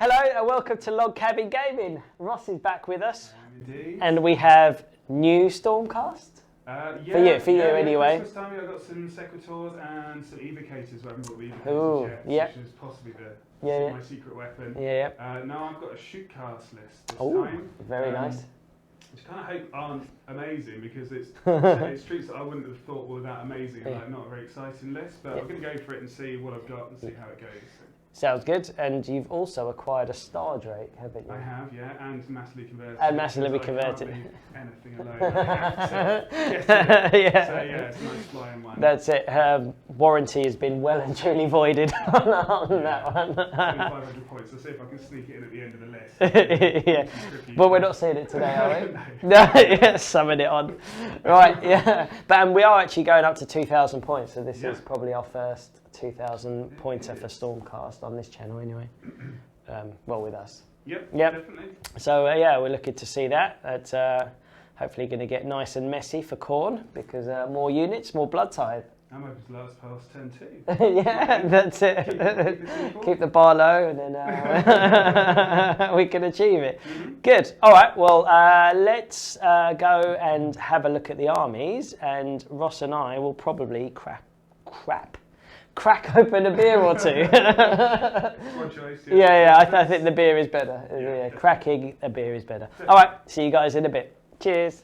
Hello and welcome to Log Cabin Gaming. Ross is back with us. Indeed. And we have new Stormcast. For you anyway. Christmas time I've got some Sequitors and some Evocators. I haven't got the Evocators yet, which is possibly my secret weapon. Now I've got a Shootcast list this time. Very nice. Which I kind of hope aren't amazing because it's troops that I wouldn't have thought were that amazing. Like not a very exciting list, but I'm going to go for it and see what I've got and see how it goes. Sounds good. And you've also acquired a Star Drake, haven't you? I have, yeah, and massively converted. And massively converted. I can't leave anything alone. So it's a nice flying one. That's it. Warranty has been well and truly voided on that one. 500 points. I'll see if I can sneak it in at the end of the list. But we're not seeing it today, are we? No, summon it on. Right, yeah. But we are actually going up to 2,000 points, so this is probably our first 2,000 pointer for Stormcast on this channel anyway. With us. Yep. Definitely. So we're looking to see that. That's hopefully going to get nice and messy for Khorne because more units, more blood type. I'm hoping to last past turn 2. Yeah, that's it. Keep the bar low and then we can achieve it. Good. All right, well, let's go and have a look at the armies, and Ross and I will probably crack open a beer or two. One choice, I think the beer is better. Cracking a beer is better. All right, see you guys in a bit. Cheers.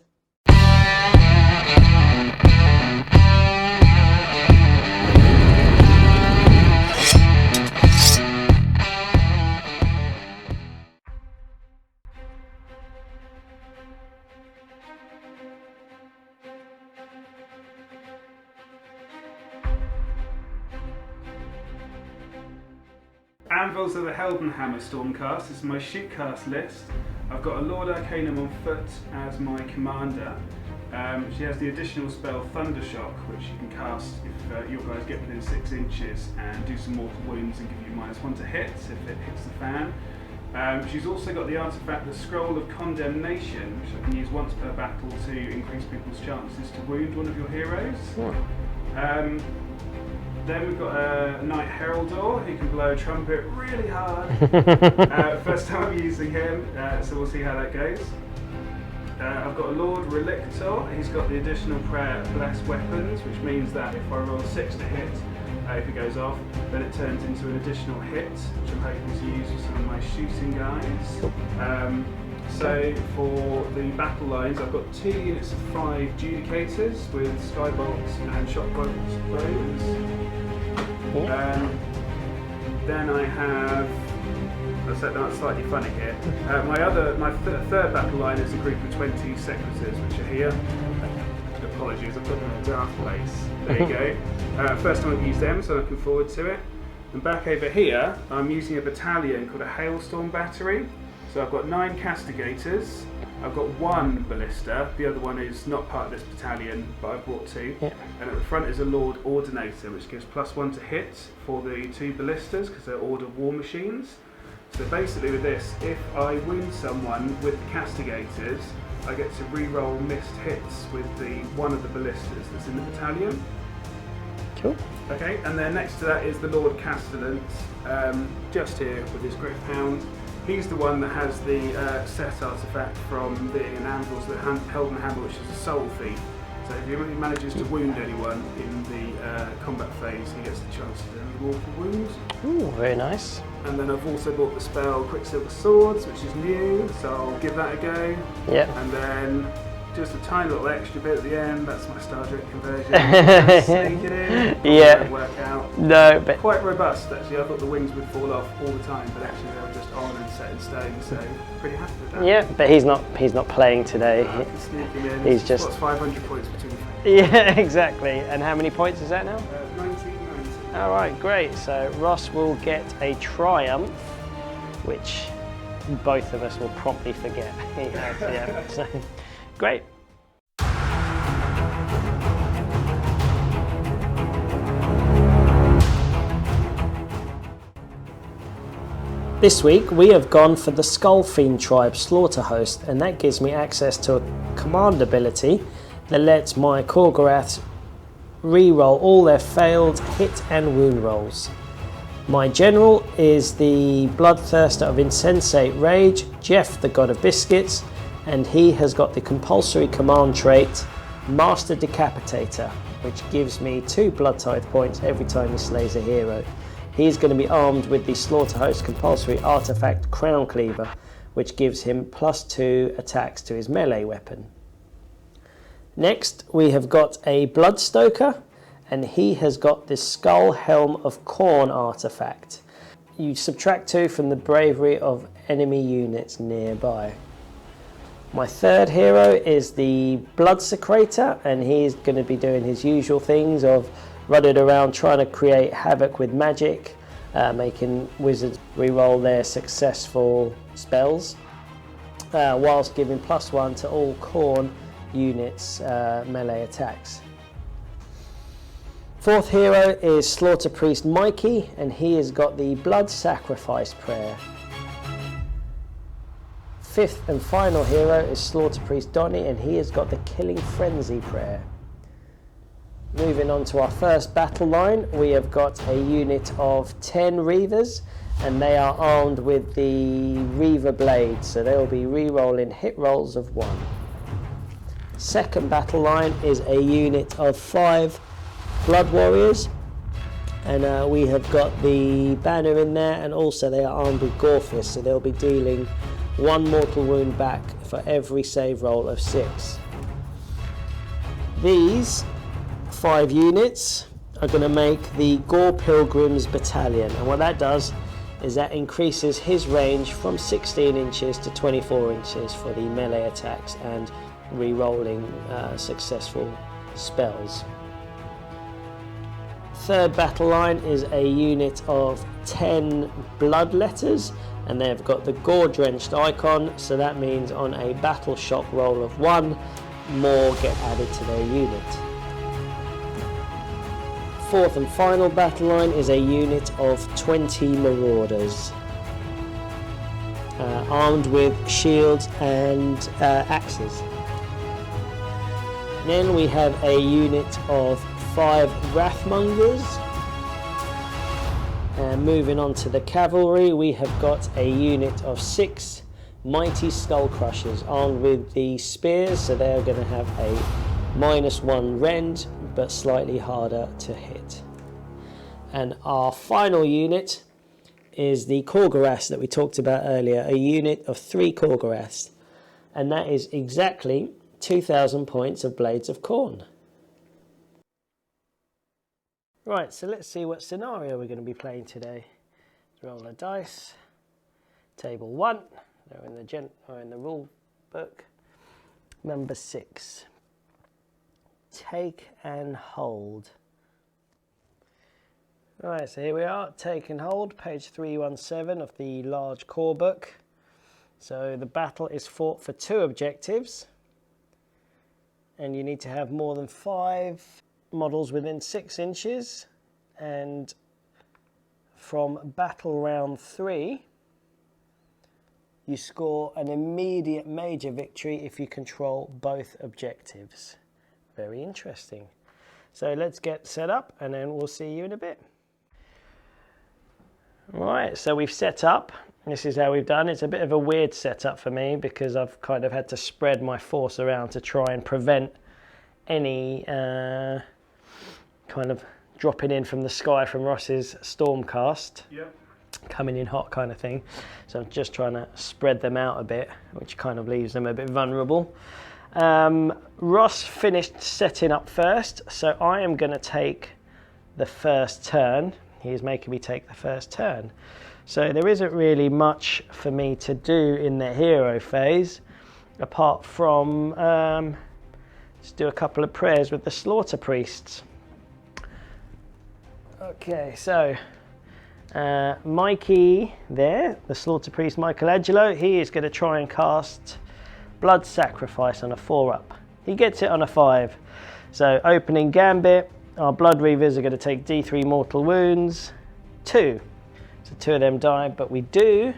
Anvils of the Heldenhammer Stormcast. This is my Shootcast list. I've got a Lord Arcanum on foot as my commander. She has the additional spell Thundershock, which you can cast if your guys get within 6 inches and do some mortal wounds and give you -1 to hit if it hits the fan. She's also got the artifact, the Scroll of Condemnation, which I can use once per battle to increase people's chances to wound one of your heroes. Then we've got a Knight Heraldor who can blow a trumpet really hard. First time I'm using him, so we'll see how that goes. I've got a Lord Relictor. He's got the additional prayer Bless Weapons, which means that if I roll 6 to hit, if it goes off, then it turns into an additional hit, which I'm hoping to use for some of my shooting guys. So for the battle lines, I've got 2 units of 5 Judicators with Skybolts and Shockbolts bows. Then I have, that's slightly funny here. My third battle line is a group of 20 Secretors, which are here. Apologies, I put them in a dark place. There you go. First time I've used them, so I'm looking forward to it. And back over here, I'm using a battalion called a Hailstorm Battery. So I've got 9 Castigators, I've got 1 Ballista, the other one is not part of this battalion, but I brought 2. And at the front is a Lord Ordinator, which gives +1 to hit for the 2 Ballistas, because they're Order War Machines. So basically with this, if I wound someone with the Castigators, I get to re-roll missed hits with one of the Ballistas that's in the battalion. Cool. Okay, and then next to that is the Lord Castellant, just here with his Griff Hound. He's the one that has the set artifact from being an Anvils of the Heldenhammer, which is a Soul Thief. So if he manages to wound anyone in the combat phase, he gets the chance to do a mortal wound. Ooh, very nice. And then I've also bought the spell Quicksilver Swords, which is new, so I'll give that a go. Yep. And then just a tiny little extra bit at the end, that's my Star Drake conversion. Sneak it in, won't work out. No, but quite robust actually. I thought the wings would fall off all the time, but actually they were just on and set in stone, so pretty happy with that. Yeah, but he's not playing today. Sneak him in. He's just 500 points between. Yeah, exactly. And how many points is that now? 1990. All right, great. So Ross will get a triumph, which both of us will promptly forget. So great. This week we have gone for the Skull Fiend Tribe Slaughter Host, and that gives me access to a command ability that lets my Korgoraths re-roll all their failed hit and wound rolls. My general is the Bloodthirster of Insensate Rage, Jeff the God of Biscuits, and he has got the compulsory command trait, Master Decapitator, which gives me 2 blood tithe points every time he slays a hero. He's going to be armed with the Slaughterhost compulsory artifact Crown Cleaver, which gives him +2 attacks to his melee weapon. Next, we have got a Bloodstoker, and he has got the Skull Helm of Khorne artifact. You subtract 2 from the bravery of enemy units nearby. My third hero is the Bloodsecrator, and he's going to be doing his usual things of running around trying to create havoc with magic, making wizards reroll their successful spells, whilst giving +1 to all Khorne units' melee attacks. Fourth hero is Slaughter Priest Mikey, and he has got the Blood Sacrifice Prayer. Fifth and final hero is Slaughter Priest Donny, and he has got the Killing Frenzy Prayer. Moving on to our first battle line, we have got a unit of 10 Reavers, and they are armed with the Reaver Blades, so they will be re-rolling hit rolls of 1. Second battle line is a unit of 5 Blood Warriors, and we have got the banner in there, and also they are armed with Gorefist, so they'll be dealing 1 mortal wound back for every save roll of 6. These 5 units are going to make the Gore Pilgrims Battalion, and what that does is that increases his range from 16 inches to 24 inches for the melee attacks and re-rolling successful spells. Third battle line is a unit of 10 Bloodletters, and they've got the Gore Drenched icon, so that means on a battle shock roll of 1, more get added to their unit. Fourth and final battle line is a unit of 20 Marauders, armed with shields and axes. Then we have a unit of 5 Wrathmongers. And moving on to the cavalry, we have got a unit of 6 Mighty Skull Crushers armed with the spears, so they're going to have a -1 rend, but slightly harder to hit. And our final unit is the Korgoraths that we talked about earlier, a unit of 3 Korgoraths, and that is exactly 2,000 points of Blades of Khorne. Right, so let's see what scenario we're going to be playing today. Roll a dice. Table 1, they're in the rule book. Number 6. Take and hold. Right, so here we are, take and hold, page 317 of the large core book. So the battle is fought for 2 objectives, and you need to have more than 5 models within 6 inches, and from battle round 3 you score an immediate major victory if you control both objectives. Very interesting. So let's get set up and then we'll see you in a bit. Right, so we've set up. This is how we've done. It's a bit of a weird setup for me because I've kind of had to spread my force around to try and prevent any kind of dropping in from the sky from Ross's Stormcast. Yep. Coming in hot kind of thing. So I'm just trying to spread them out a bit, which kind of leaves them a bit vulnerable. Ross finished setting up first, so I am going to take the first turn. He's making me take the first turn. So there isn't really much for me to do in the hero phase, apart from just do a couple of prayers with the Slaughter Priests. Okay, so Mikey there, the Slaughter Priest Michelangelo, he is going to try and cast Blood Sacrifice on a 4-up. He gets it on a 5. So opening gambit, our Blood Reavers are going to take D3 mortal wounds, 2. So 2 of them die, but we do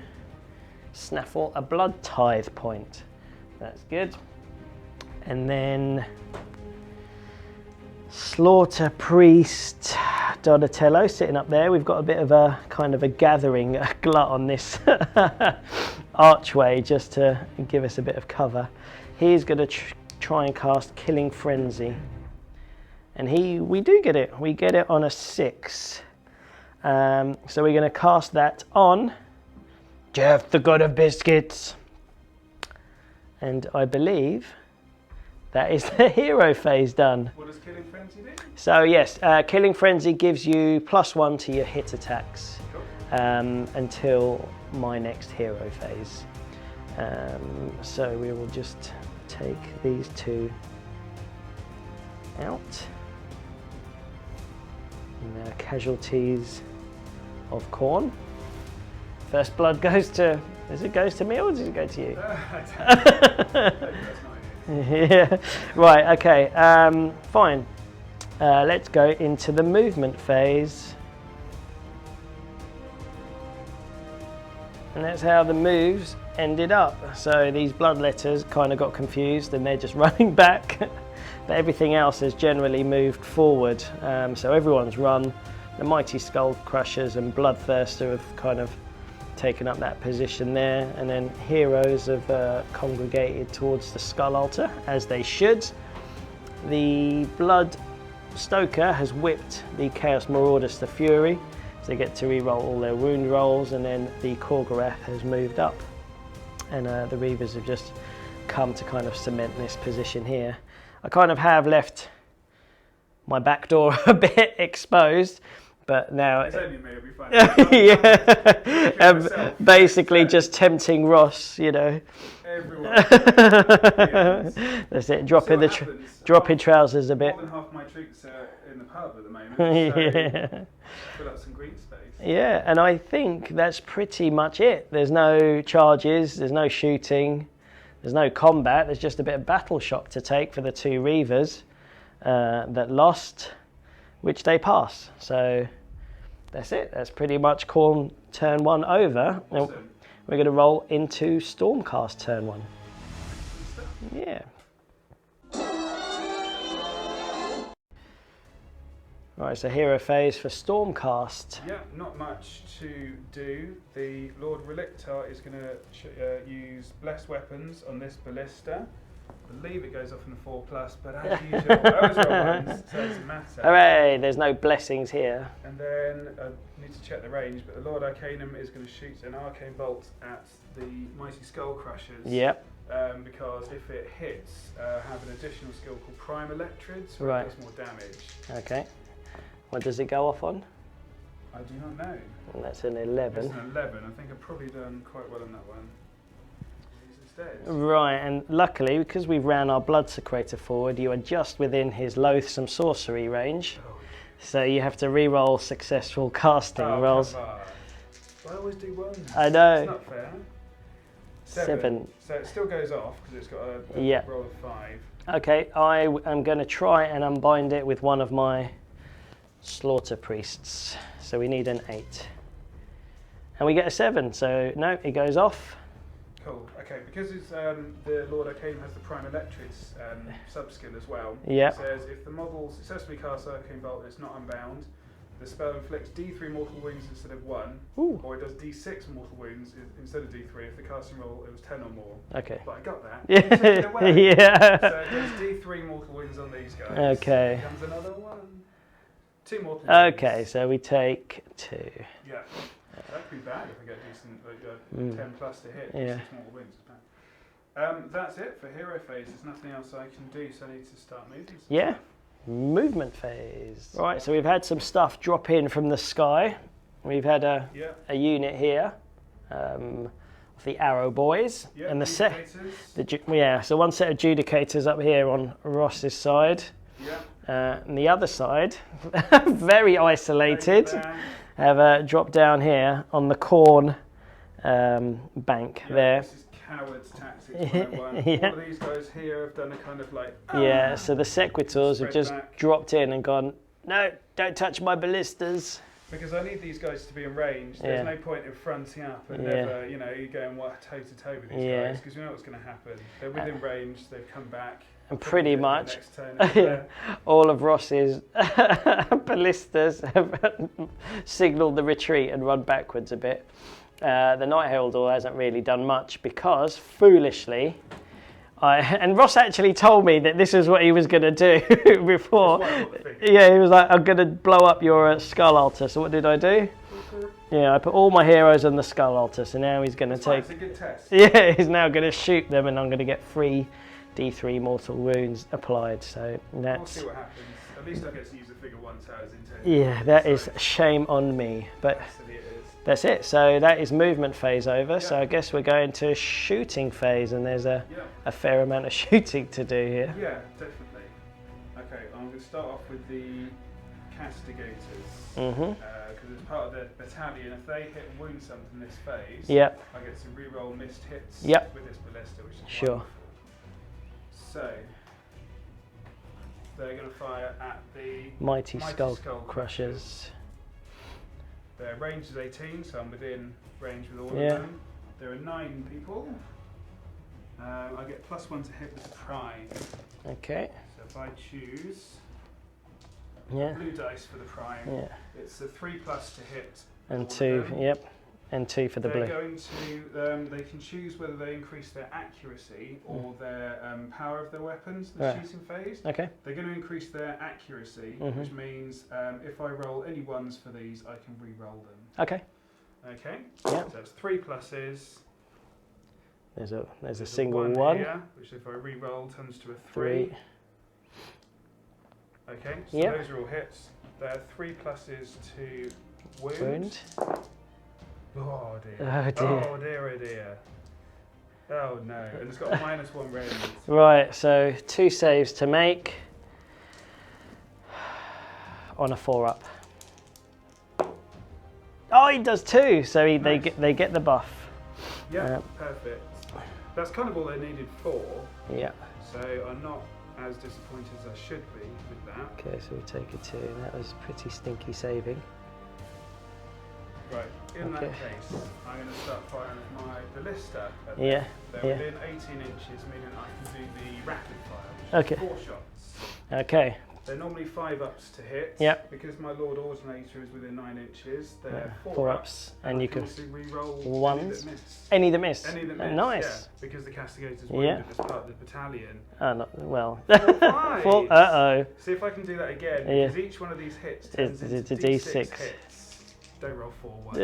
snaffle a Blood Tithe point. That's good. And then Slaughter Priest Donatello sitting up there. We've got a bit of a kind of a gathering glut on this archway just to give us a bit of cover. He's going to try and cast Killing Frenzy. And we do get it. We get it on a 6. So we're going to cast that on Jeff, the God of Biscuits. And I believe that is the hero phase done. What does Killing Frenzy do? So yes, Killing Frenzy gives you +1 to your hit attacks until my next hero phase. So we will just take these 2 out. Now casualties of Khorne. First blood goes to, goes to me or does it go to you? Yeah, right, okay, fine. Let's go into the movement phase. And that's how the moves ended up. So these bloodletters kind of got confused and they're just running back. But everything else has generally moved forward. So everyone's run. The Mighty Skull Crushers and Bloodthirster have kind of taken up that position there, and then heroes have congregated towards the Skull Altar, as they should. The Blood Stoker has whipped the Chaos Marauders to Fury, so they get to re-roll all their wound rolls, and then the Korgorath has moved up, and the Reavers have just come to kind of cement this position here. I kind of have left my back door a bit exposed, but now it's only me, it'll be fine. Yeah, basically just tempting Ross, you know. Everyone. That's it. Dropping trousers a bit. More than half my troops are in the pub at the moment. So fill up some green space. Yeah, and I think that's pretty much it. There's no charges. There's no shooting. There's no combat. There's just a bit of battle shock to take for the 2 Reavers that lost, which they pass. So that's it. That's pretty much Khorne turn 1 over. Awesome. We're going to roll into Stormcast turn 1. Yeah. Right, so hero phase for Stormcast. Yeah, not much to do. The Lord Relictar is going to use Blessed Weapons on this Ballista. I believe it goes off in the 4+, but as usual, I always roll 1s, so it doesn't matter. Hooray, there's no blessings here. And then I need to check the range, but the Lord Arcanum is going to shoot an Arcane Bolt at the Mighty Skull Crushers. Yep. Because if it hits, have an additional skill called Prime Electrids, so right. It does more damage. Okay. What does it go off on? I do not know. And that's an 11. It's an 11. I think I've probably done quite well on that one. Right, and luckily, because we've ran our Blood Secretor forward, you are just within his loathsome sorcery range. Oh. So you have to re-roll successful casting rolls. Well, I always do 1. I know. It's not fair. 7. So it still goes off because it's got a roll of 5. Okay, I am going to try and unbind it with one of my Slaughter Priests. So we need an 8. And we get a 7, so no, it goes off. Cool. Okay, because it's the Lord Arcanum has the Prime Electrids sub-skill as well. Yep. It says if the model successfully casts Arcane Bolt and it's not unbound, the spell inflicts D3 mortal wounds instead of 1, Ooh. or it does D6 mortal wounds instead of D3 if the casting roll it was 10 or more. Okay. But I got that. Yeah. Yeah. So it does D3 mortal wounds on these guys. Okay. Comes another 1. 2 mortal wounds. Okay, so we take 2. Yeah. That could be bad if I get decent 10 plus to hit. Yeah. 6 mortal wounds. That's it for hero phase. There's nothing else I can do, so I need to start moving. Yeah. Movement phase. Right, so we've had some stuff drop in from the sky. We've had a unit here of the Arrow Boys, and the so one set of Judicators up here on Ross's side. Yeah. And the other side, very isolated, have dropped down here on the Khorne bank there. This is Coward's Tactics 101. Yeah. All of these guys here have done a kind of like... Yeah, so the Sequitors have just dropped in and gone, no, don't touch my ballistas. Because I need these guys to be in range. There's no point in fronting up and never, you know, going toe to toe with these guys, because you know what's going to happen. They're within range. They've come back. And pretty much next turn all of Ross's ballistas have signalled the retreat and run backwards a bit. The Night Heraldor hasn't really done much because, foolishly, and Ross actually told me that this is what he was going to do before. Yeah, he was like, I'm going to blow up your skull altar. So what did I do? Yeah, I put all my heroes on the skull altar. So now he's going to take... It's a good test. Yeah, he's now going to shoot them and I'm going to get 3 D3 mortal wounds applied. So that's... We'll see what happens. At least I get to use the figure 1 as intended. Yeah, that is shame on me. But that's it. So that is movement phase over. Yeah. So I guess we're going to shooting phase, and there's a fair amount of shooting to do here. Yeah, definitely. Okay, I'm going to start off with the castigators. Because as part of the battalion, if they hit and wound something this phase, I get to reroll missed hits with this ballista, which is wonderful. So they're going to fire at the Mighty Skull Crushers. Their range is 18, so I'm within range with all of them. There are 9 people. I get +1 to hit with the prime. Okay. So if I choose blue dice for the prime, it's a 3+ to hit. And 2, and 2 for the blue. They're going to, they can choose whether they increase their accuracy or their power of their weapons in the shooting phase. Okay. They're going to increase their accuracy, which means if I roll any 1s for these, I can re-roll them. Okay. Okay. Yeah. So that's 3 pluses. There's a single 1 here, which if I re-roll turns to a 3. Okay. So those are all hits. There are 3 pluses to wound. Oh dear. Oh dear. Oh dear, oh dear. Oh no. And it's got a -1 range. Right, so 2 saves to make on a 4-up. Oh, he does 2, so they get the buff. Yeah, perfect. That's kind of all they needed for. Yeah. So I'm not as disappointed as I should be with that. Okay, so we take a 2. That was pretty stinky saving. Right, in that case, I'm going to start firing with my ballista. They're within 18 inches, meaning I can do the rapid fire, which is 4 shots. Okay. They're normally 5-ups to hit. Yep. Because my Lord Ordinator is within 9 inches, they're 4-ups. And you can re-roll 1s. Any that miss. Any that miss. Nice. Yeah, because the castigators wounded as part of the battalion. Well. 4. Uh-oh. See if I can do that again, because each one of these hits turns into D6 hits. Don't roll 4 1.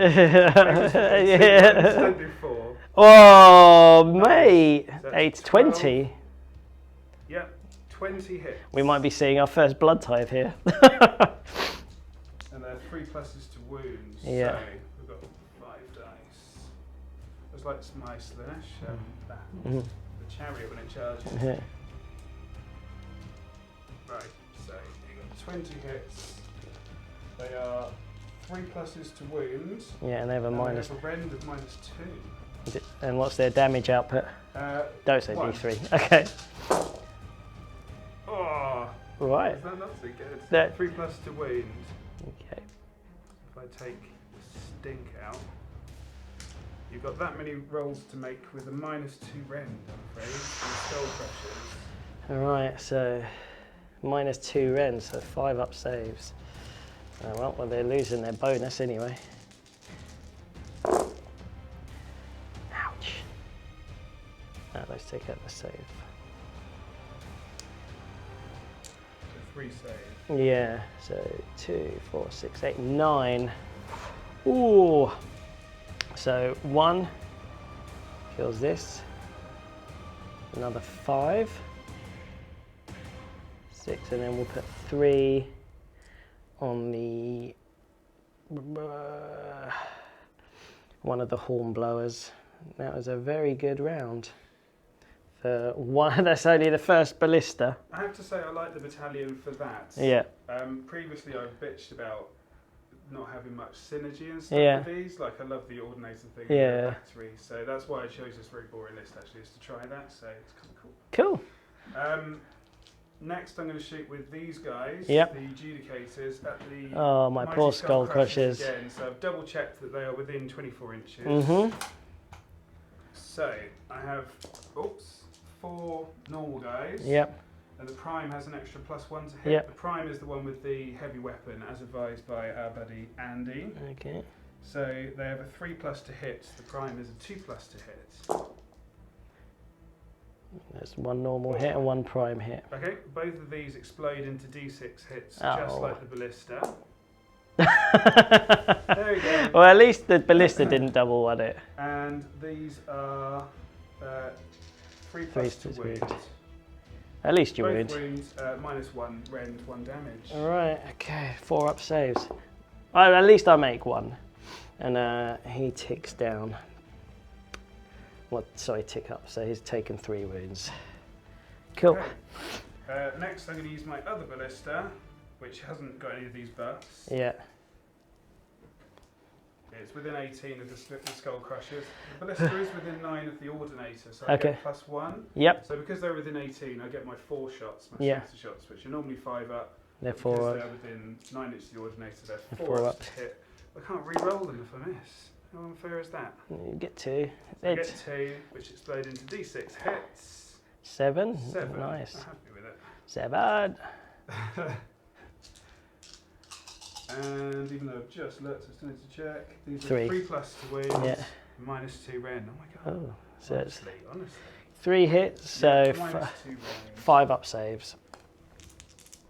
Don't do 4. Oh, mate. 8 20. Yep, 20 hits. We might be seeing our first blood tithe here. And there are 3 pluses to wounds. Yeah. So we've got 5 dice. It's like my Slanesh, the chariot when it charges. Right, so you've got 20 hits. They are 3 pluses to wounds. Yeah, and they have a minus. They have a rend of -2. And what's their damage output? Don't say 1. D3. Okay. Oh, right. Is that not so good? 3 plus to wound. Okay. If I take the stink out, you've got that many rolls to make with a -2 rend, I'm afraid, and skull crushers. Alright, so -2 rend, so 5-up saves. Oh, well, they're losing their bonus anyway. Ouch. Now let's take out the save. So 3 saves. Yeah, so 2, 4, 6, 8, 9. Ooh. So 1 kills this. Another 5. 6, and then we'll put 3 on the one of the horn blowers. That was a very good round for one. That's only the first ballista. I have to say I like the battalion for that. Yeah. Previously I've bitched about not having much synergy and stuff with these. Like I love the Ordinator thing and the battery, so that's why I chose this very boring list actually, is to try that. So it's kind of cool. Cool. Next, I'm going to shoot with these guys, Yep. the Adjudicators, at the Oh, my Mighty poor Skull Crushers. again. So I've double checked that they are within 24 inches. Mm-hmm. So I have, 4 normal guys. Yep. And the Prime has an extra +1 to hit. Yep. The Prime is the one with the heavy weapon, as advised by our buddy Andy. Okay. So they have a 3+ to hit. The Prime is a 2+ to hit. There's one normal hit and one prime hit. Okay, both of these explode into D6 hits, Oh. just like the Ballista. There There we go. Well, at least the ballista didn't double one it. And these are 3+ to wound. At least you Both would. wounds, -1, rend 1 damage. Alright, okay, 4 up saves. At least I make 1. And he ticks down. Sorry, tick up, so he's taken 3 wounds. Cool. Okay. Next I'm going to use my other Ballista, which hasn't got any of these buffs. Yeah. It's within 18 of the Skull Crushers. The Ballista is within 9 of the Ordinator, so I Okay. get +1. Yep. So because they're within 18, I get my 4 shots, my Yeah. shooter shots, which are normally 5 up. They're Because 4 up. they're within 9 inches of the Ordinator, they're They're 4 4 ups to hit. I can't re-roll them if I miss. How unfair is that? You get 2. So I It's get 2, which explode into D6 hits. 7. 7. Nice. I'm happy with it. 7. And even though I've just looked, I still need to check. These are 3. 3+ to win, Yeah. -2 rend. Oh my god. Oh, so it's Honestly. 3 hits, so Yeah, -2 rend. 5 up saves.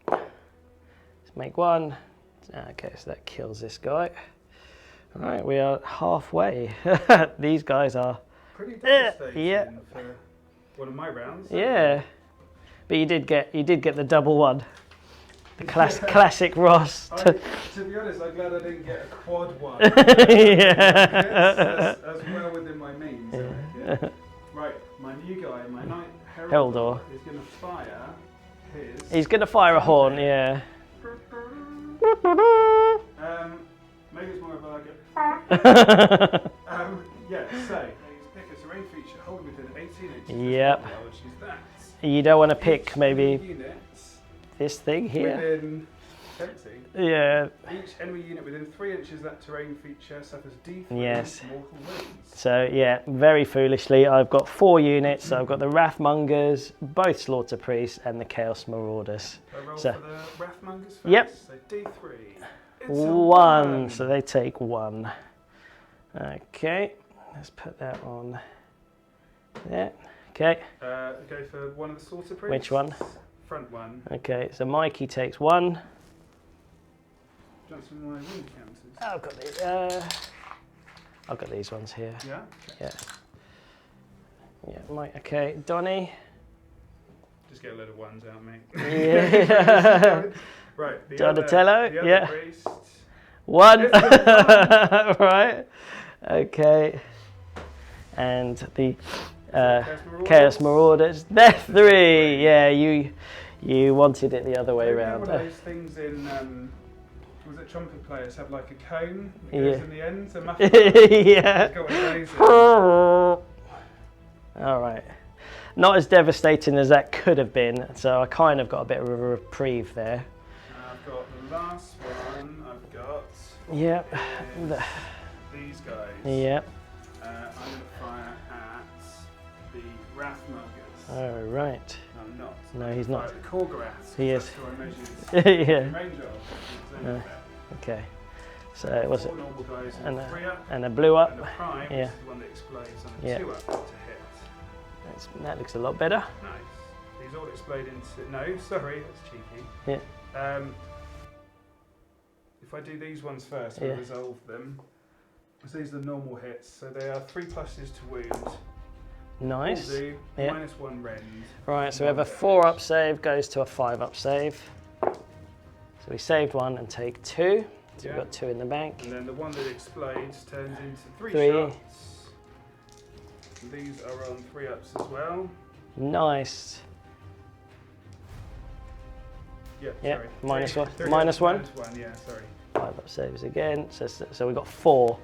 Let's make 1. Okay, so that kills this guy. Alright, we are halfway. These guys are. Pretty devastating yeah. for one of my rounds. Yeah. But you did get the double 1. The classic Ross. To be honest, I'm glad I didn't get a quad 1. Yeah. That's well within my means. Yeah. Right, my new guy, my Knight Heldor. is going to fire his... He's going to fire a horn, yeah. Maybe it's more of a like yeah, so pick a terrain feature holding within 18 inches. Yep. Which is that. You don't want to pick Each maybe unit this thing here. within 20. Yeah. Each enemy unit within 3 inches of that terrain feature suffers D3 Yes. mortal wounds. So yeah, very foolishly, I've got 4 units. So I've got the Wrathmongers, both Slaughter Priests, and the Chaos Marauders. I roll So- for the Wrathmongers first. Yep. So D3. It's a 1, so they take 1. Okay, let's put that on there. Okay, go for one of the Slaughter Priests. which one? Front one. Okay, so Mikey takes 1. Jumps from my wound counters. I've got these. I've got these ones here. Yeah. Yeah. Yeah, Mike. Okay, Donnie. Just get a load of 1s out, mate. Yeah. Right. Donatello, the other yeah. priest. 1. Right. Okay. And the Chaos Marauders. They're 3. Yeah, you wanted it the other way around. One of those things in was it trumpet players have like a cone that goes in the end? So muffin. Yeah. Got one of those in. All right. Not as devastating as that could have been, so I kind of got a bit of a reprieve there. I've got the last one. I've got. Yep. is these guys. Yep. I'm going to fire at the Wrathmongers. Oh, right. No, I'm not. No, he's not. The Korgoraths. He is. That's who I measured Yeah. range of. Okay. So it was 4 normal guys and and 3 up. a blue And the up. Prime Yeah. is the one that explodes on a Yeah. 2 up to hit. That looks a lot better. Nice. These all explode into. No, sorry, that's cheeky. Yeah. If I do these ones first, I'll resolve them. So these are the normal hits. So they are 3 pluses to wound. Nice. All do, Yeah. -1 rend. Right, so we have a 4 up save goes to a 5 up save. So we saved 1 and take 2. So we've got 2 in the bank. And then the one that explodes turns into 3 3. shots. And these are on 3 ups as well. Nice. Yeah, Yeah, sorry. -1. Three -1. -1, yeah, sorry. 5 up saves again. So we got 4.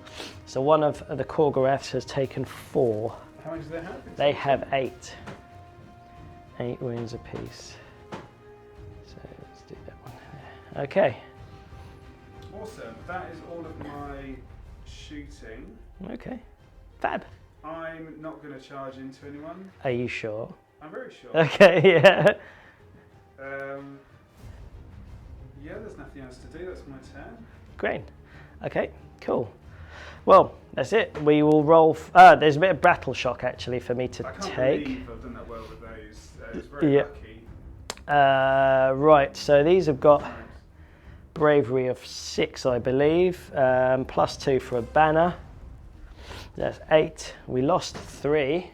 So one of the Korgoraths has taken 4. How many do they have? They have 8. 8 wounds apiece. Okay. Awesome. That is all of my shooting. Okay. Fab. I'm not going to charge into anyone. Are you sure? I'm very sure. Okay, yeah. Yeah, there's nothing else to do. That's my turn. Great. Okay, cool. Well, that's it. We will roll. There's a bit of battle shock actually for me to I can't take. believe I've done that well with those. It's very Yeah. lucky. Right, so these have got bravery of 6, I believe. +2 for a banner. That's 8. We lost 3.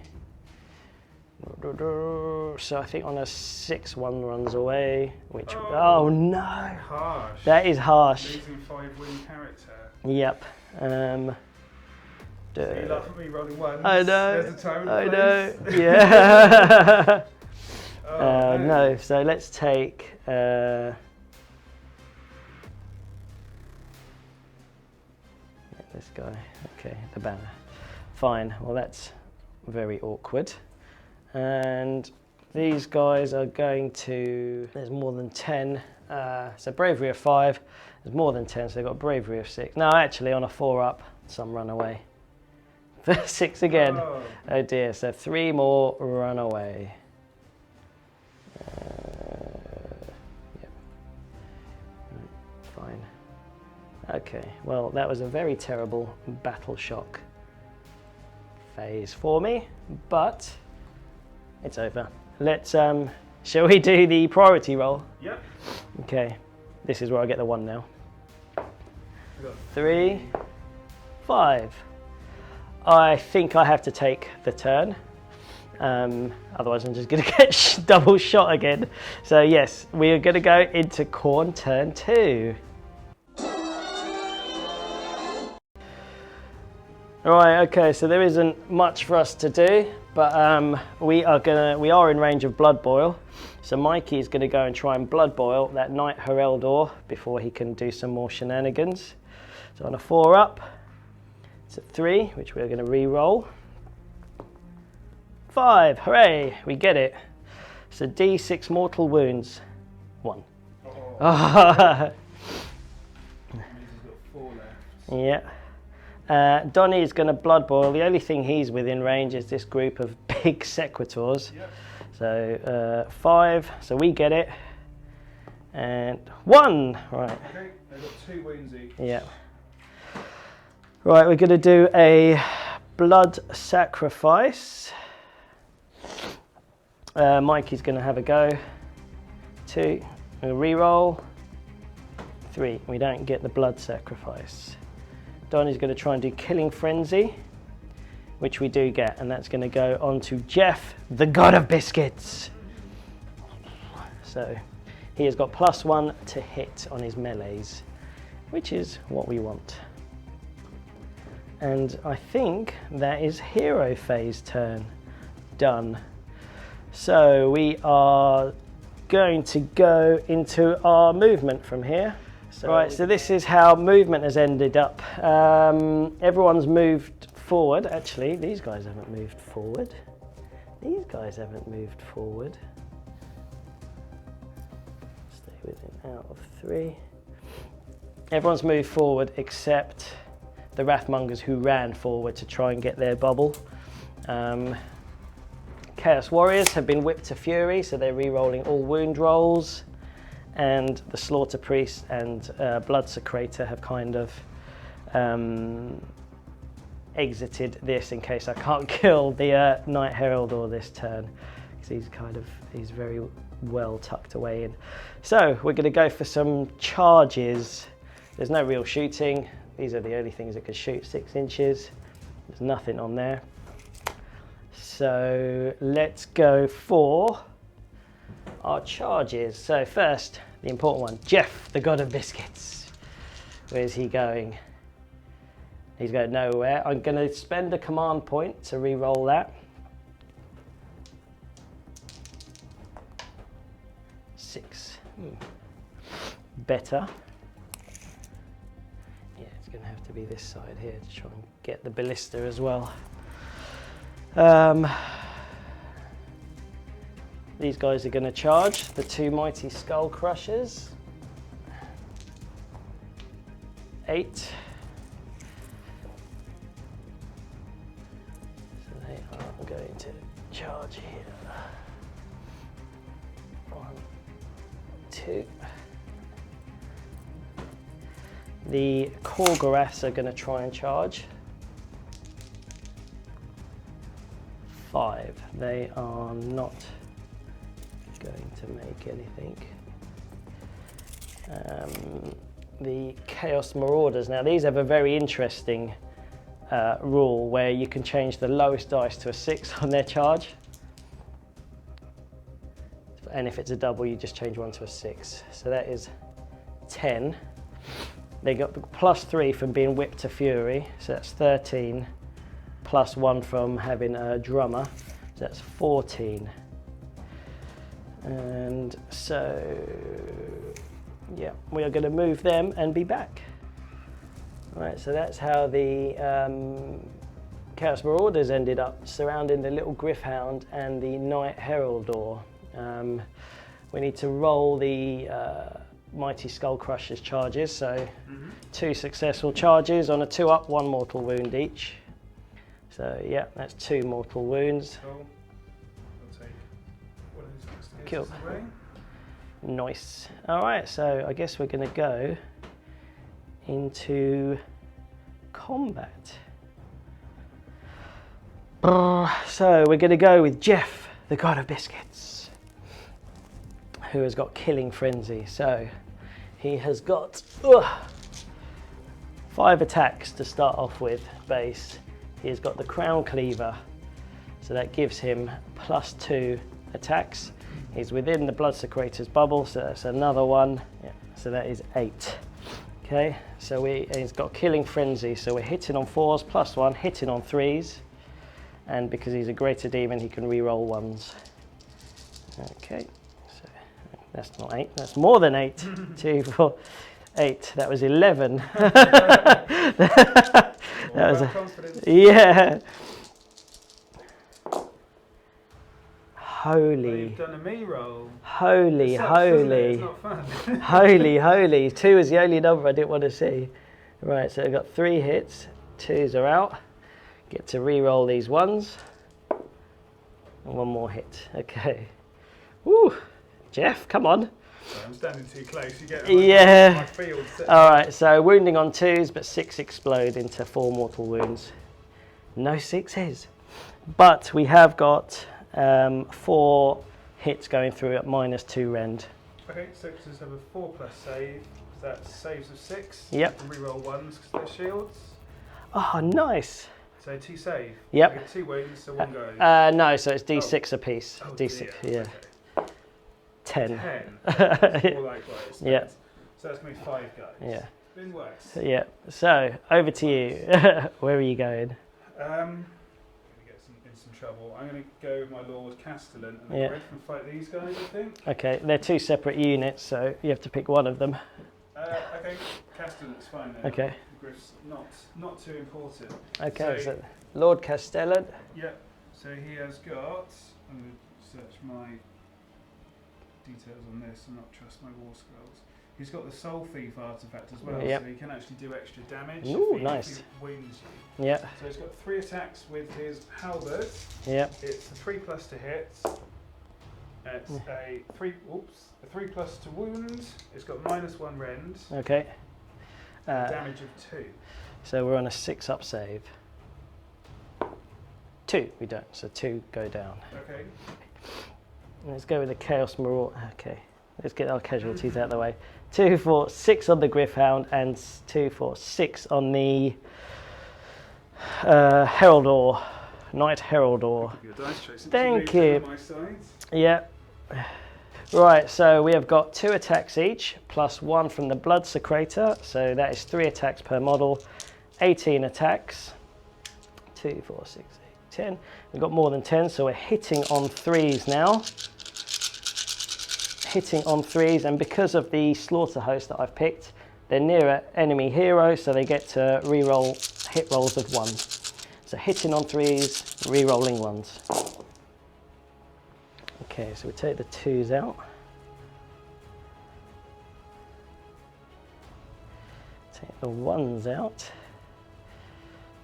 So I think on a 6, 1 runs away. Which oh no, Harsh. that is harsh. Losing 5 win character. Yep. So you laugh at me rolling 1s. I know. There's a time and I place. know. Yeah. Oh, no. So let's take. Yeah, this guy. Okay, the banner. Fine. Well, that's very awkward. And these guys are going to. There's more than 10. So bravery of 5. There's more than 10, so they've got bravery of 6. No, actually, on a 4-up, some run away. 6 again. Oh dear. So 3 more run away. Yep. Fine. Okay. Well, that was a very terrible battle shock phase for me, but it's over. Let's. Shall we do the priority roll? Yep. Okay. This is where I get the 1 now. 3, 5. I think I have to take the turn. Otherwise I'm just going to get double shot again. So yes, we are going to go into Khorne turn 2. Right, okay, so there isn't much for us to do, but we are in range of Blood Boil. So Mikey is going to go and try and Blood Boil that Knight Heraldor before he can do some more shenanigans. So on a 4-up, it's a 3, which we're going to re-roll. 5, hooray, we get it. So D6 mortal wounds, 1. Oh. He's got 4 left. Yeah. Donnie is going to Blood Boil. The only thing he's within range is this group of big Sequitors. Yep. So 5, so we get it. And 1, right. Okay, they've got 2 wounds each. Yeah. Right, we're going to do a blood sacrifice. Mikey's going to have a go. 2, we'll re-roll. 3, we don't get the blood sacrifice. Donnie's going to try and do Killing Frenzy, which we do get, and that's going to go on to Jeff, the God of Biscuits. So he has got +1 to hit on his melees, which is what we want. And I think that is hero phase turn done. So we are going to go into our movement from here. Right, so this is how movement has ended up. Everyone's moved forward. Actually, these guys haven't moved forward. These guys haven't moved forward. Stay within out of 3. Everyone's moved forward except the Wrathmongers who ran forward to try and get their bubble. Chaos Warriors have been whipped to fury, so they're re-rolling all wound rolls. And the Slaughter Priest and Blood Secretor have kind of exited this in case I can't kill the Knight Heraldor this turn, because he's very well tucked away in. So we're going to go for some charges. There's no real shooting. These are the only things that can shoot 6 inches. There's nothing on there. So let's go for our charges. So first, the important one, Jeff, the God of Biscuits. Where's he going? He's going nowhere. I'm going to spend a command point to re-roll that. 6. Better. Yeah, it's going to have to be this side here to try and get the ballista as well. These guys are going to charge the 2 mighty skull crushers. 8. So they are going to charge here. 1, 2. The Khorne are going to try and charge. 5. They are not going to make anything. The Chaos Marauders. Now these have a very interesting rule where you can change the lowest dice to a 6 on their charge. And if it's a double, you just change one to a 6. So that is 10. They got +3 from being whipped to fury, so that's 13. +1 from having a drummer, so that's 14. And so, yeah, we are going to move them and be back. Right, so that's how the Chaos Marauders ended up surrounding the little Gryph-hound and the Knight Heraldor. We need to roll the Mighty Skull Crusher's charges, so 2 successful charges on a 2-up, 1 mortal wound each. So yeah, that's 2 mortal wounds. Cool. I'll take one of these Cool. investigators away. Nice. All right, so I guess we're going to go into combat. So we're going to go with Jeff, the God of Biscuits, who has got Killing Frenzy. So he has got 5 attacks to start off with, base. He has got the Crown Cleaver, so that gives him +2 attacks. He's within the Blood Secretor's bubble, so that's another 1. Yeah, so that is 8. Okay, so he's got Killing Frenzy, so we're hitting on 4s, +1, hitting on 3s. And because he's a greater demon, he can re-roll 1s. Okay, so that's not 8, that's more than 8. 2, 4, 8. That was 11. that was yeah. Holy. You've done a me roll. Holy, It sucks, holy. It's not fun. Holy, holy. 2 is the only number I didn't want to see. Right, so I've got 3 hits. 2s are out. Get to re-roll these 1s. And 1 more hit. Okay. Woo. Jeff, come on. Sorry, I'm standing too close. You get my field set. All right, so wounding on 2s, but 6 explode into 4 mortal wounds. No 6s. But we have got 4 hits going through at -2 rend. Okay, 6s have a 4+ save. So that's saves of 6. Yep. You can re-roll 1s because they're shields. Oh, nice. So 2 save. Yep. You get 2 wounds, so 1 goes. No, so it's D6 apiece. Oh, D6, dear. yeah. Okay. 10. 10. More likewise. Yeah. So that's going to be 5 guys. Yeah. Been worse. Yeah. So over to you. Where are you going? I'm going to get in some trouble. I'm going to go with my Lord Castellan and Yeah. Griff and fight these guys, I think. Okay, they're 2 separate units, so you have to pick one of them. Okay, Castellan's fine then. Okay. Griff's not too important. Okay, so Lord Castellan. Yep. So he has got. I'm going to search my details on this and not trust my war scrolls. He's got the Soul Thief artifact as well, Yep. so he can actually do extra damage. Ooh, if nice. he wounds you. Yeah. So he's got 3 attacks with his halberd. Yeah. It's a 3+ to hit. It's a 3+ to wound. It's got -1 rend. Okay. Damage of 2. So we're on a 6-up save. 2 we don't, so 2 go down. Okay. Let's go with the Chaos Marauder. Okay, let's get our casualties out of the way. 2, 4, 6 on the Gryph-hound and 2, 4, 6 on the Heraldor, Knight Heraldor. Thank you. Yeah. Right, so we have got 2 attacks each, +1 from the Blood Secretor, so that is 3 attacks per model, 18 attacks. 2, 4, 6, 8, 10. We've got more than 10, so we're hitting on 3s now. Hitting on 3s, and because of the Slaughter Host that I've picked, they're near an enemy hero, so they get to re-roll hit rolls of 1. So hitting on 3s, re-rolling 1s. Okay, so we take the 2s out. Take get the ones out.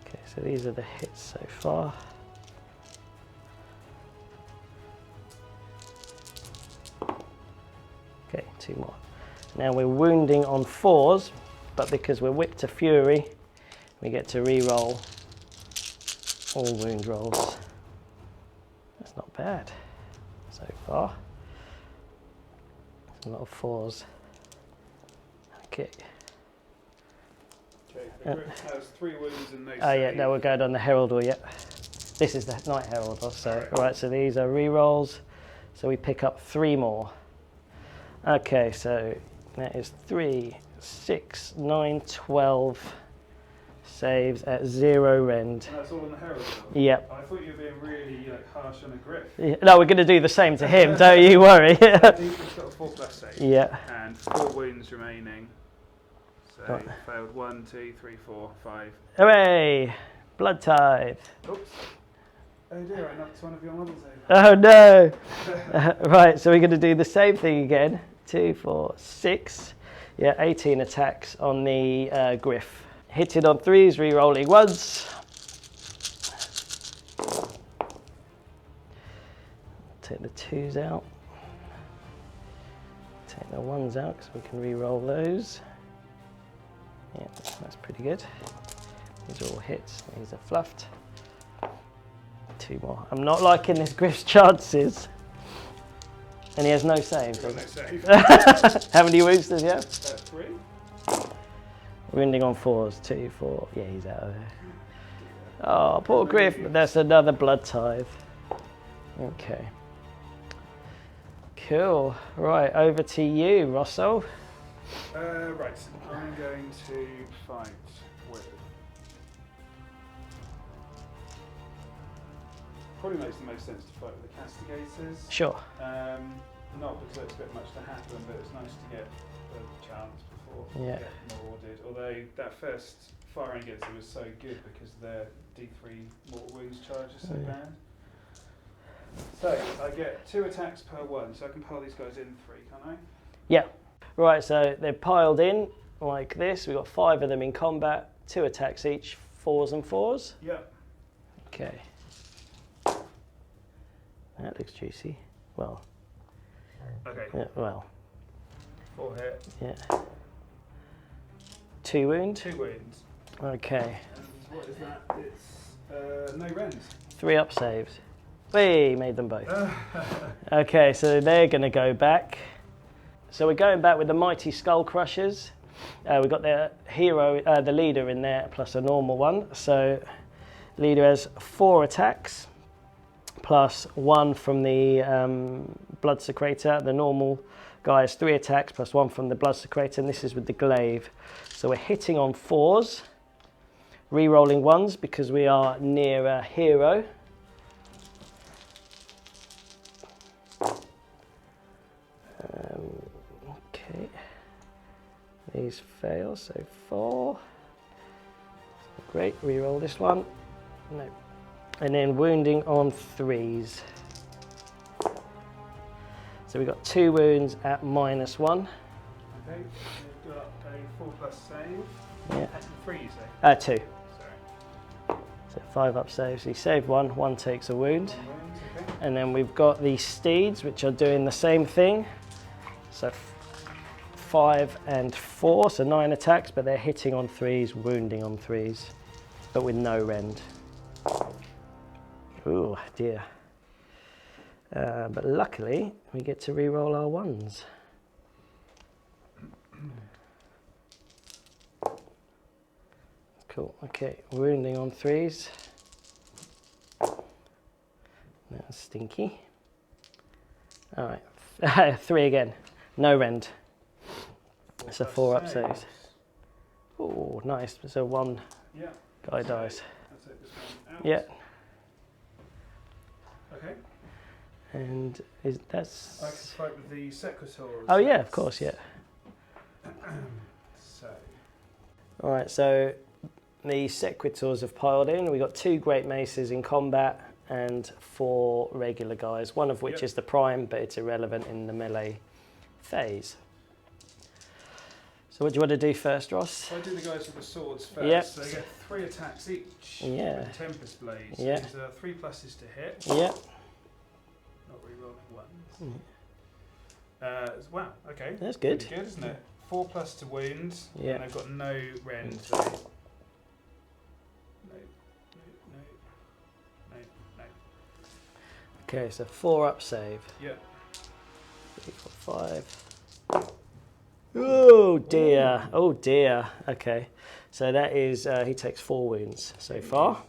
Okay, so these are the hits so far. Okay, 2 more. Now we're wounding on 4s, but because we're whipped to fury, we get to re-roll all wound rolls. That's not bad so far. A lot of 4s. Okay. Okay, the grip has 3 wounds and no Oh yeah, save. no, we're going on the Heraldor yet. This is the Knight Heraldor, so right, so these are re-rolls. So we pick up 3 more. Okay, so that is 3, 6, 9, 12 saves at 0 rend. And that's all on the Herald? Yep. I thought you were being really harsh on a grip. Yeah, no, we're going to do the same to him, don't you worry. He's got a 4+ save. Yeah. And 4 wounds remaining. So Right. failed 1, 2, 3, 4, 5. Hooray! Blood tithe. Oops. Oh dear, I knocked one of your models over. Oh no! Right, so we're going to do the same thing again. 2, 4, 6. Yeah, 18 attacks on the Griff. Hitting on 3s, re-rolling 1s. Take the 2s out. Take the 1s out because we can re-roll those. Yeah, that's pretty good. These are all hits. These are fluffed. 2 more. I'm not liking this Griff's chances. And he has no save. No save. How many wounds does he have? 3. Wounding on 4s. 2, 4. Yeah, he's out of there. Oh, poor Griff. That's another blood tithe. Okay. Cool. Right, over to you, Rosso. Right, I'm going to fight with... Probably makes the most sense to fight with the Castigators. Sure. Not because it's a bit much to happen, but it's nice to get the chance before we get marauded. Although that first firing against them was so good because their D3 mortal wounds charge is so bad. So I get 2 attacks per 1, so I can pile these guys in 3, can't I? Yeah. Right, so they're piled in like this. We've got 5 of them in combat, 2 attacks each, 4s and 4s. Yeah. Okay. That looks juicy. Well. Okay. Yeah, well. 4 hit. Yeah. 2 wound. 2 wounds. Okay. And what is that? It's no rends. 3 up saves. We made them both. Okay, so they're going to go back. So we're going back with the Mighty Skull Crushers. We've got the hero, the leader in there, plus a normal one. So leader has 4 attacks, plus 1 from the Blood Secretor. The normal guy has 3 attacks, plus 1 from the Blood Secretor, and this is with the glaive. So we're hitting on 4s, re-rolling 1s because we are near a hero. Okay, these fail, so 4. Great, re-roll this one. No. And then wounding on 3s. So we've got 2 wounds at -1. Okay, we've got a 4+ save. Yeah. 3 you say? 2. Sorry. So 5 up saves. You save 1, 1 takes a wound. 1 wound, okay. And then we've got the steeds, which are doing the same thing. So 5 and 4, so 9 attacks, but they're hitting on 3s, wounding on 3s, but with no rend. Oh dear. But luckily, we get to re-roll our 1s. Cool, okay, wounding on 3s. That's stinky. All right, 3 again, no rend. So 4 up saves. Oh, nice. So 1 guy dies. That's it, this one out. Yeah. Okay. And that's... I can fight with the Secretors. Oh yeah, of course, yeah. So. All right, so the Sequitors have piled in. We've got 2 Great Maces in combat and 4 regular guys, one of which is the Prime, but it's irrelevant in the melee phase. So what do you want to do first, Ross? So I do the guys with the swords first. Yep. So they get 3 attacks each. Yeah. With Tempest Blades. Yeah. These are 3 pluses to hit. Yep. Not re-rolling ones. Wow, okay. That's good. Pretty good, isn't it? 4 plus to wound. Yeah. And they've got no rend. So no. Okay, so 4 up save. Yep. 3, 4, 5. Oh dear. Oh dear. Okay. So that is, he takes 4 wounds so far.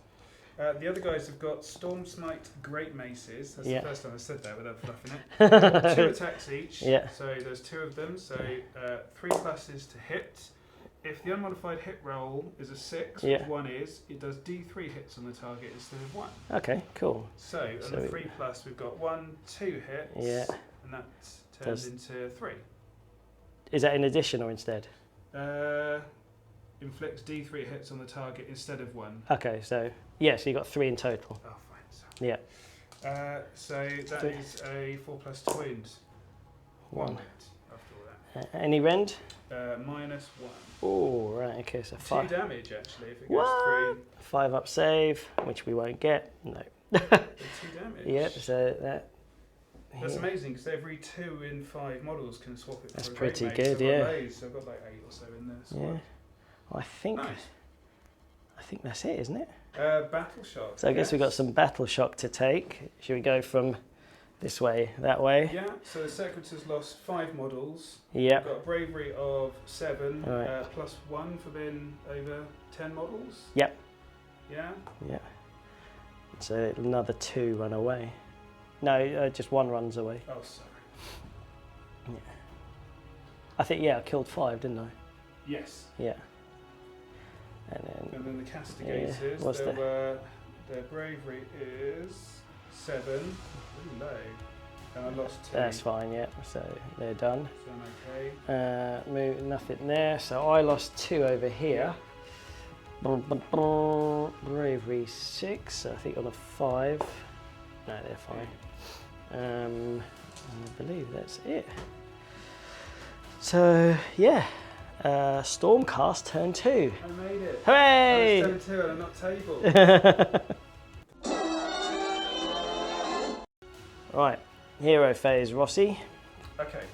The other guys have got Storm Smite Great Maces. That's Yeah. the first time I said that without fluffing it. They've got 2 attacks each. Yeah. So there's 2 of them. So 3 pluses to hit. If the unmodified hit roll is a 6, Yeah. which 1 is, it does D3 hits on the target instead of 1. Okay, cool. So on the 3 plus, we've got 1, 2 hits. Yeah. And that turns into 3. Is that in addition or instead? Inflicts D3 hits on the target instead of 1. Okay, so yeah, so you got 3 in total. Oh, fine. Sorry. Yeah. So that 3. is a 4 plus to wounds. 1 wound after all that. Any rend? -1. Oh, right. Okay, so 2 5. damage actually if it goes What? through. 5 up save, which we won't get. No. 2 damage. Yep. So that. That's yeah. amazing because every 2 in 5 models can swap it for That's a pretty great mate. good, So I've got yeah. loads, so I've got like 8 or so in there. So Yeah. I think. nice. I think that's it, isn't it? Battle shock. So I guess we've got some battle shock to take. Should we go from this way, that way? Yeah. So the Secretary's lost 5 models. Yeah. We've got a bravery of 7, Right. plus 1 for being over 10 models. Yep. Yeah. Yeah. So another 2 run away. No, just 1 runs away. Oh, sorry. Yeah. I think, yeah, I killed 5, didn't I? Yes. Yeah. And And then the castigators, what's their bravery is 7. Really low. And I lost 2. that's fine, yeah. So they're done. So I'm okay. Move, nothing there. So I lost 2 over here. Bravery 6, I think on a 5. No, they're fine. I believe that's it. So yeah, Stormcast turn 2. I made it. Hooray! I was turn 2 and I'm not table. Right, hero phase, Rossi. Okay,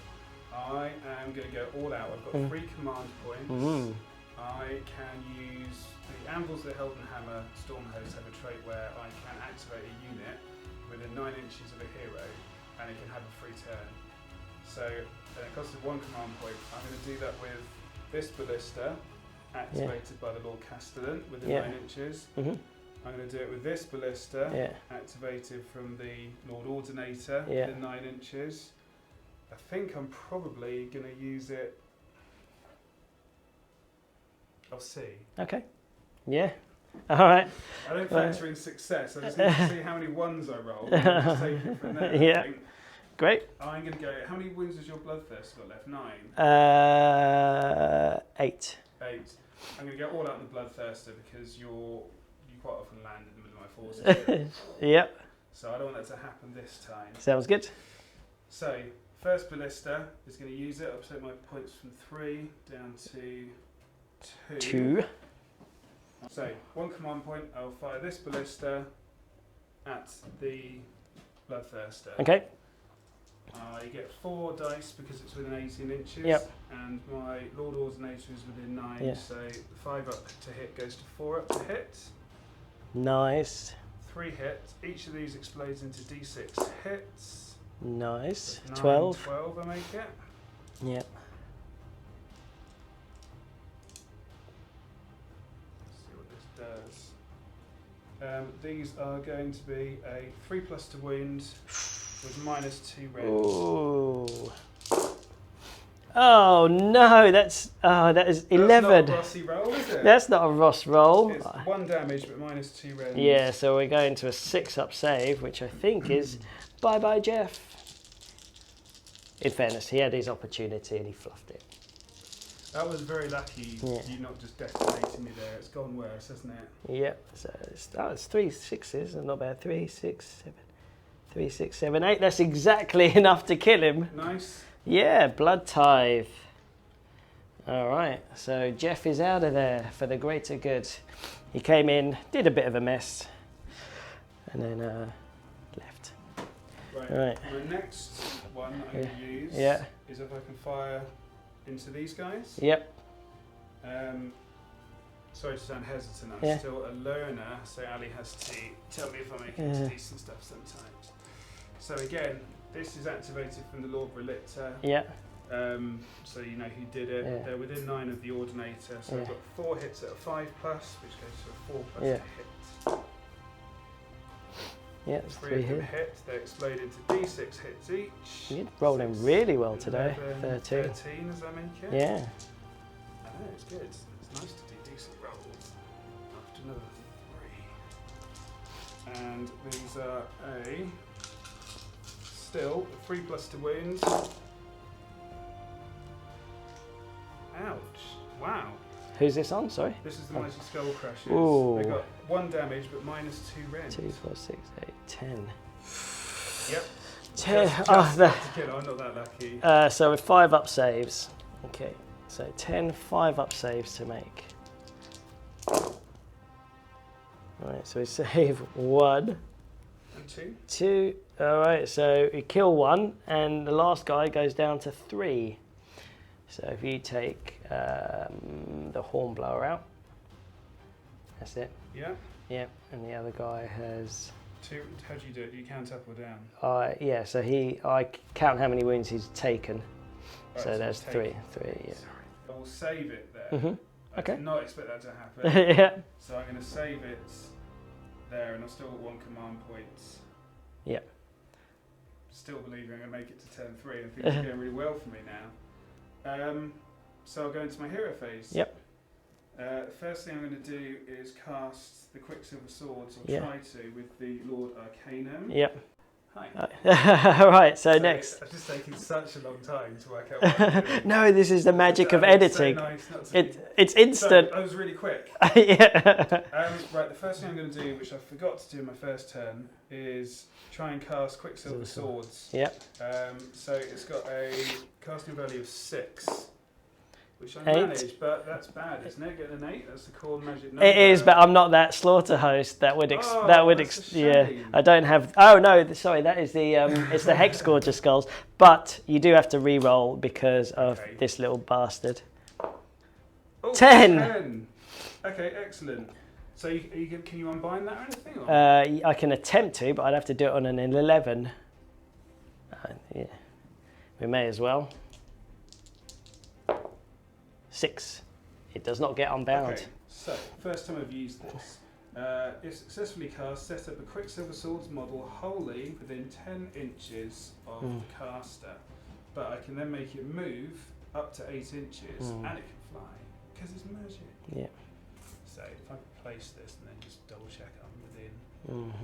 I am going to go all out. I've got 3 command points. Mm. I can use the Anvils that Held and Hammer Stormhost have a trait where I can activate a unit within 9 inches of a hero and it can have a free turn. So it costs 1 command point. I'm going to do that with this ballista activated by the Lord Castellan within 9 inches. Mm-hmm. I'm going to do it with this ballista Yeah. activated from the Lord Ordinator Yeah. within 9 inches. I think I'm probably going to use it. I'll see. Okay. Yeah. All right. I don't factor in success. I just need to see how many ones I roll. And just take it from there. Yeah. I think Great. I'm going to go. How many wounds has your Bloodthirst got left? 9. 8. 8. I'm going to go all out on the Bloodthirster because you quite often land in the middle of my forces. Yep. So I don't want that to happen this time. Sounds good. So first ballista is going to use it. I'll take my points from 3 down to 2. 2. So 1 command point. I'll fire this ballista at the Bloodthirster. Okay. I get 4 dice because it's within 18 inches. Yep. And my Lord Ordinator is within 9. Yeah. So 5 up to hit goes to 4 up to hit. Nice. 3 hits. Each of these explodes into d6 hits. Nice. 9, 12. 12 I make it. Yep. Let's see what this does. These are going to be a 3 plus to wound with -2 rends. Ooh. Oh no, that is 11. That's not a Rossi roll, is it? That's not a Ross roll. It's 1 damage but -2 rends. Yeah, so we're going to a 6 up save, which I think is bye bye Jeff. In fairness, he had his opportunity and he fluffed it. That was very lucky. Yeah. You not just detonating me there. It's gone worse, hasn't it? Yep, so it's 3 6s, not bad. 3, 6, 7. 3, 6, 7, 8. That's exactly enough to kill him. Nice. Yeah, blood tithe. All right, so Jeff is out of there for the greater good. He came in, did a bit of a mess, and then left. Right. My next one I'm going to use is if I can fire into these guys. Yep. Sorry to sound hesitant, I'm still a learner, so Ali has to tell me if I'm making decent stuff sometimes. So again, this is activated from the Lord Relictor. Yeah. So you know who did it. Yeah. They're within 9 of the Ordinator, so I've got 4 hits at a 5+, which goes to a 4+ hit. Yeah, it's 3 of them hit. They explode into D6 hits each. You're rolling really well today. 11, 13, does that make it? Yeah. I know, it's good. It's nice to do decent rolls after another 3. And these are still 3+ to wounds. Ouch. Wow. Who's this on? Sorry? This is the Mighty Skull Crushers. Ooh. They got 1 damage but -2 rend. 2, 4, 6, 8, 10. Yep. 10. Just Oh, to kill. I'm not that lucky. so with 5 up saves. Okay, so 10 5 up saves to make. Alright, so we save 1. And 2. 2. Alright, so we kill 1, and the last guy goes down to 3. So if you take the Hornblower out, that's it. Yeah. Yeah, and the other guy has 2. How do you do it? Do you count up or down? yeah, so I count how many wounds he's taken. Right, so there's 3. Yeah. Sorry. I will save it there. I Okay. did not expect that to happen. Yeah. So I'm going to save it there, and I've still got 1 command point. Yeah. Still believing I'm going to make it to turn 3, and things are going really well for me now. So I'll go into my hero phase. Yep. First thing I'm going to do is cast the Quicksilver Swords, or Yeah. try to, with the Lord Arcanum. Yep. Hi. Right, so next. It's just taking such a long time to work out what I'm doing. No, this is the magic of editing. So nice not to It's instant. So, I was really quick. Yeah. Right, the first thing I'm going to do, which I forgot to do in my first turn, is try and cast Quicksilver Swords. Yep. So it's got a casting value of 6, which I 8. managed, but that's bad, isn't it? Getting an 8, that's the core magic number. It is, but I'm not that slaughter host. That would that's a yeah. shame. I don't have. Oh no, sorry. That is the it's the Hex Scourger skulls. But you do have to re-roll because of this little bastard. Oh, 10. Okay, excellent. So can you unbind that or anything? Or? I can attempt to, but I'd have to do it on an 11. Yeah, we may as well. 6. It does not get unbound. Okay, so first time I've used this. If successfully cast, set up a Quicksilver Swords model wholly within 10 inches of the caster. But I can then make it move up to 8 inches and it can fly because it's magic. Yeah. So if I place this and then just double check I'm within.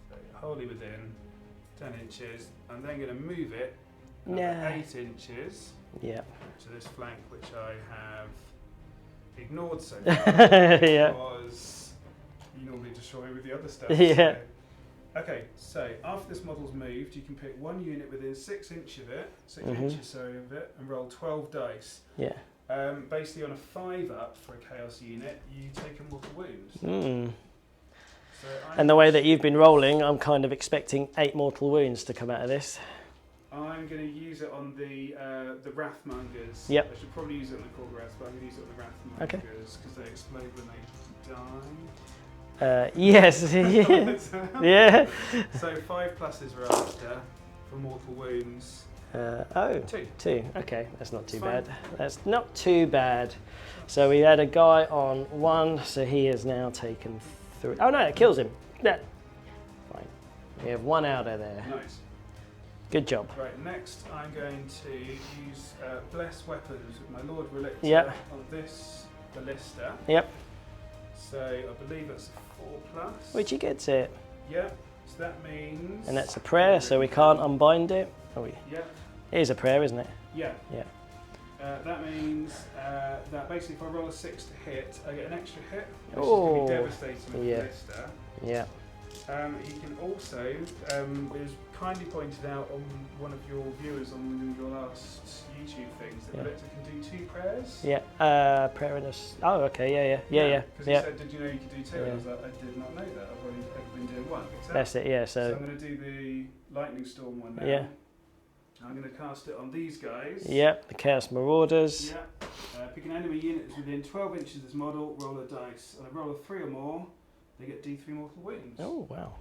So wholly within 10 inches. I'm then going to move it up 8 inches. Yeah. To this flank, which I have ignored so far because you normally destroy with the other stuff. Yeah. So. Okay, so after this model's moved, you can pick 1 unit within 6 inches of it, and roll 12 dice. Yeah. Basically, on a 5 up for a chaos unit, you take a mortal wound. So and the way that you've been rolling, I'm kind of expecting 8 mortal wounds to come out of this. I'm going to use it on the Wrathmongers. Yep. I should probably use it on the Korgoraths, but I'm going to use it on the Wrathmongers because they explode when they die. Yes. Yeah. So 5 pluses are after for mortal wounds. 2. Okay, that's not too It's bad. fine. That's not too bad. So we had a guy on 1, so he has now taken 3. Oh no, it kills him. Yeah. Fine. We have 1 out of there. Nice. Good job. Right, next I'm going to use Bless Weapons with my Lord Relictor on this ballista. Yep. So I believe that's a 4+. Which he gets it. Yep. So that means. And that's a prayer, so we can't unbind it. Yep. It is a prayer, isn't it? Yeah. Yeah. That means that basically if I roll a 6 to hit, I get an extra hit, which is Oh. going to be devastating with Ballista. Yeah. He can also, it was kindly pointed out on one of your viewers on your last YouTube things, that Belitzer can do 2 prayers. Yeah, prayer and oh, okay, yeah. Because he said, did you know you could do 2? And I was like, I did not know that. I've only ever been doing 1. That's it, yeah. So I'm going to do the lightning storm one now. Yeah. I'm going to cast it on these guys. Yep, the Chaos Marauders. Yep. Pick an enemy unit that's within 12 inches of this model, roll a dice. On a roll of 3 or more, they get D3 mortal wounds. Oh, wow.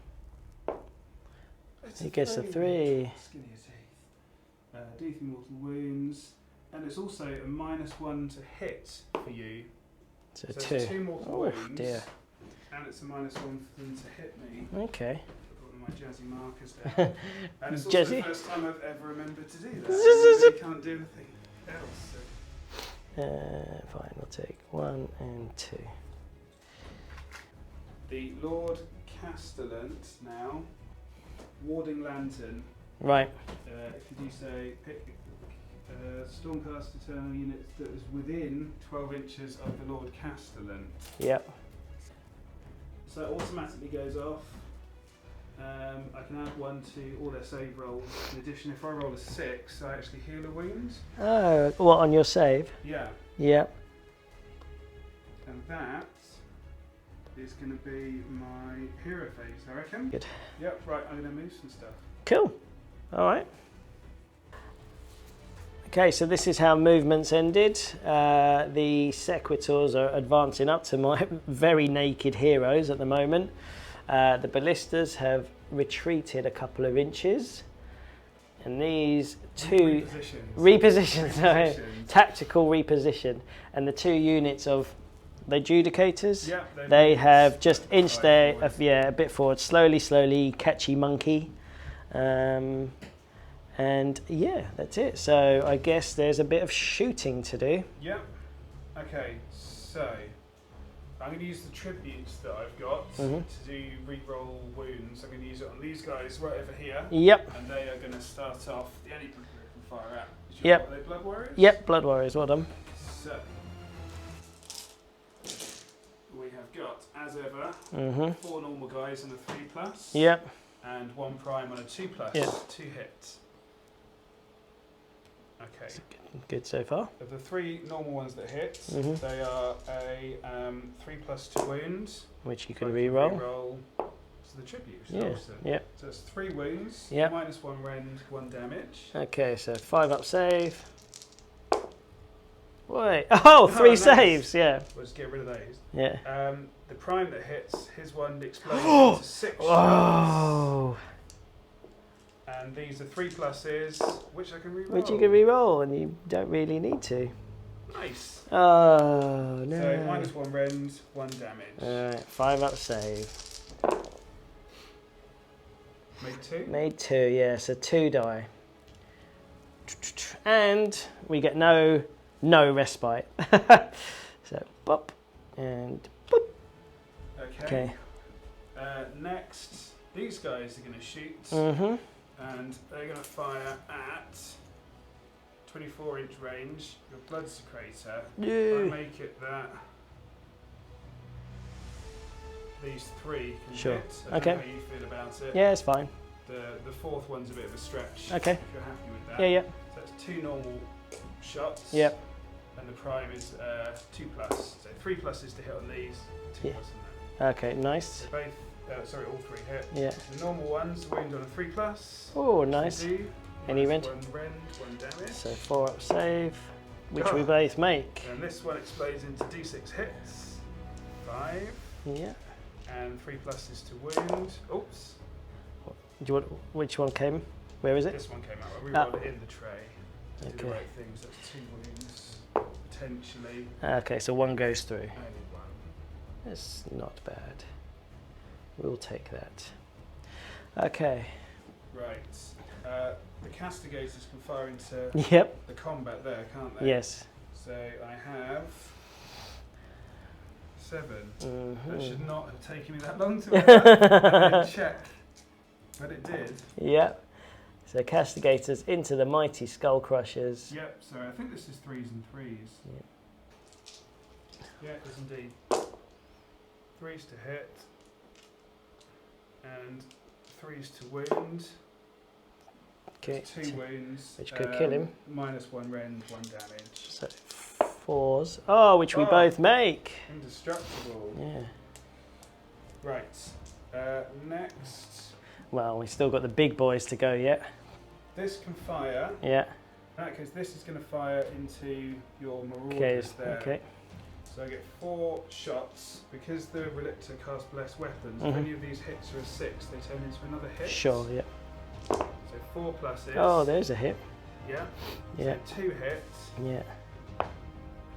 It's He gets a 3. Skinny as teeth. D3 mortal wounds. And it's also a -1 to hit for you. So it's 2. 2 mortal Oh, wounds. dear. And it's a -1 for them to hit me. Okay. My jazzy markers down. And it's also Jazzy? the first time I've ever remembered to do that. I really can't do anything else. So. Fine, we'll take 1 and 2. The Lord Castellant now, Warding Lantern. Right. If you do say pick Stormcast Eternal unit that is within 12 inches of the Lord Castellant. Yep. So it automatically goes off. I can add 1 to all their save rolls. In addition, if I roll a 6, I actually heal a wound. Oh, what, on your save? Yeah. Yep. And that is going to be my hero phase, I reckon. Good. Yep, right, I'm going to move some stuff. Cool. All right. Okay, so this is how movements ended. The Sequitors are advancing up to my very naked heroes at the moment. The Ballistas have retreated a couple of inches. And these 2... Repositions. Sorry. Tactical reposition. And the 2 units of the Judicators, they have just inched there, a bit forward. Slowly, catchy monkey. And yeah, that's it. So I guess there's a bit of shooting to do. Yep. Okay, so I'm going to use the tributes that I've got to do re-roll wounds. I'm going to use it on these guys right over here. Yep. And they are going to start off the only people who can fire at. Yep. Are they Blood Warriors? Yep, Blood Warriors, well done. So we have got, as ever, 4 normal guys and a 3+. Yep. And 1 prime on a 2+. Yep. 2 hits. Okay. Good so far. Of the 3 normal ones that hit, they are a 3+2 wounds, which you can re-roll. Re-roll to the tribute. Yeah. Yep. So it's 3 wounds. Yep. -1 rend, 1 damage. Okay, so 5 up save. Wait. Oh, 3 nice. Saves. Yeah. We'll just get rid of those. Yeah. The prime that hits, his one explodes into 6 shots. Oh. And these are 3+s, which I can re-roll. Which you can re-roll, and you don't really need to. Nice. Oh, no. So -1 rend, 1 damage. Alright, 5 up save. Made 2? Made 2, yeah, so 2 die. And we get no respite. So, bop, and boop. Okay. Next, these guys are going to shoot. And they're going to fire at 24-inch range. Your Blood Secretor. I make it that these 3 can hit. I don't know how you feel about it. Yeah, it's fine. The 4th one's a bit of a stretch. Okay. If you're happy with that. Yeah. So that's 2 normal shots. Yep. And the prime is 2+. So 3+ is to hit on these. 2+ on that. Okay, nice. So both. All 3 hit. Yeah. The normal ones, wound on a 3+. Oh, nice. Any rend? 1 rend, 1 damage. So 4 up save, which we both make. And this one explodes into D6 hits. 5. Yeah. And 3+ is to wound. Oops. Do you want, which one came? Where is it? This one came out. We rolled it in the tray. To do the right things. That's 2 wounds, potentially. Okay, so 1 goes through. Only 1. That's not bad. We'll take that. Okay. Right. The castigators can fire into the combat there, can't they? Yes. So I have 7. That should not have taken me that long to check, but it did. Yep. So castigators into the mighty skull crushers. Yep. So I think this is 3s and 3s. Yep. Yeah, it is indeed. 3s to hit. And 3s to wound. Okay. 2 wounds. Which could kill him. -1 rend, 1 damage. So 4s. Oh, which we both make. Indestructible. Yeah. Right. Next. Well, we still got the big boys to go yet. This can fire. Yeah. In that case, this is going to fire into your Marauders there. Okay. So I get 4 shots. Because the Relictor casts Bless Weapons, if any of these hits are a 6, they turn into another hit. Sure, yeah. So 4 pluses. Oh, there's a hit. Yeah. Yeah. So 2 hits. Yeah.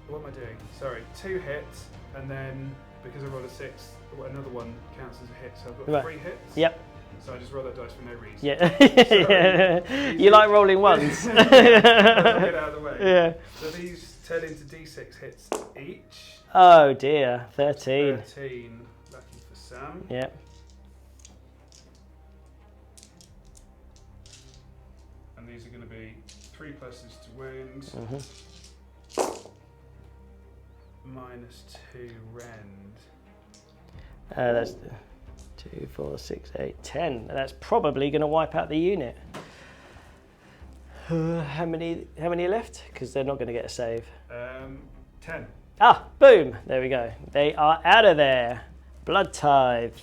What am I doing? Sorry, 2 hits, and then because I rolled a 6, another one counts as a hit. So I've got 3 hits. Yep. So I just roll that dice for no reason. Yeah. Yeah. You like rolling ones. Get out of the way. Yeah. So these turn into D6 hits each. Oh dear, 13. 13, lucky for Sam. Yep. And these are going to be 3 pluses to wounds. -2 rend. That's 2, 4, 6, 8, 10. That's probably going to wipe out the unit. How many are left? Because they're not going to get a save. 10. Ah, boom! There we go. They are out of there. Blood Tithe.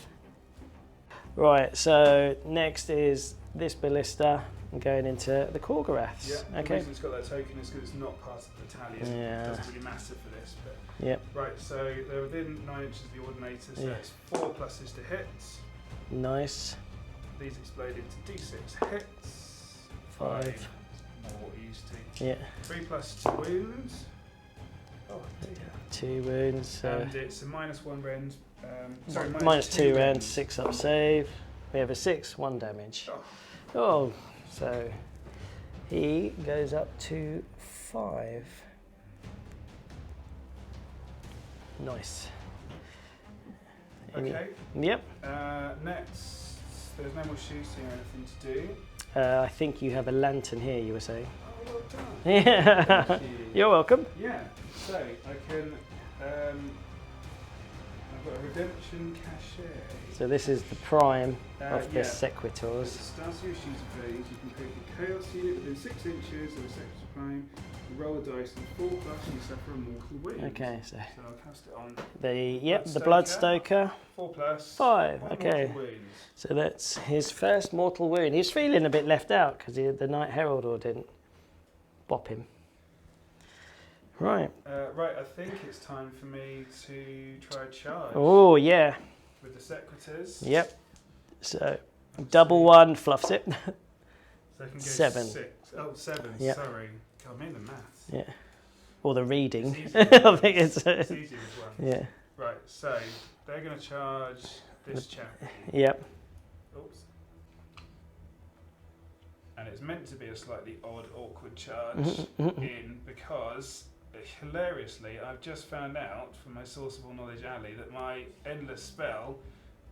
Right, so next is this ballista going into the Korgoraths. Yeah, okay. the reason it's got that token is because it's not part of the battalion. Yeah. It doesn't really matter for this. But Yep. right, so they're within 9 inches of the Ordinator, so it's 4 pluses to hits. Nice. These explode into D6 hits. 5. More easy. Yeah. 3 plus to wounds. Oh, dear. 2 wounds. And it's a -1 rend. Sorry, -2 rend, 6 up save. We have a 6, 1 damage. Oh, so he goes up to 5. Nice. Okay. Yep. Next, there's no more shooting or anything to do. I think you have a lantern here, you were saying. Oh, well done. Yeah. Thank you. You're welcome. Yeah, so I can, I've got a redemption cachet. So this is the prime of the At the Sequitors. start of your sheet of phase, you can create a chaos unit within 6 inches of a Sequitor prime. You roll a dice and 4 plus and you suffer a mortal wound. Okay, so So I'll cast it on. the Bloodstoker. 4 plus. 5, 1 okay. mortal wound. So that's his first mortal wound. He's feeling a bit left out because the Knight Heraldor didn't bop him. Right. Right, I think it's time for me to try a charge. Oh, yeah. With the Sequitors. Yep. So double 1 fluffs it. So I can go 7. 6. Oh, 7, Yep. sorry. God, I'm in the maths. Yeah. Or the reading. It's easier I think it's easier as well. yeah. Right, so they're going to charge this chap. Yep. Oops. And it's meant to be a slightly odd, awkward charge because, hilariously, I've just found out from my source of all knowledge, Ali, that my endless spell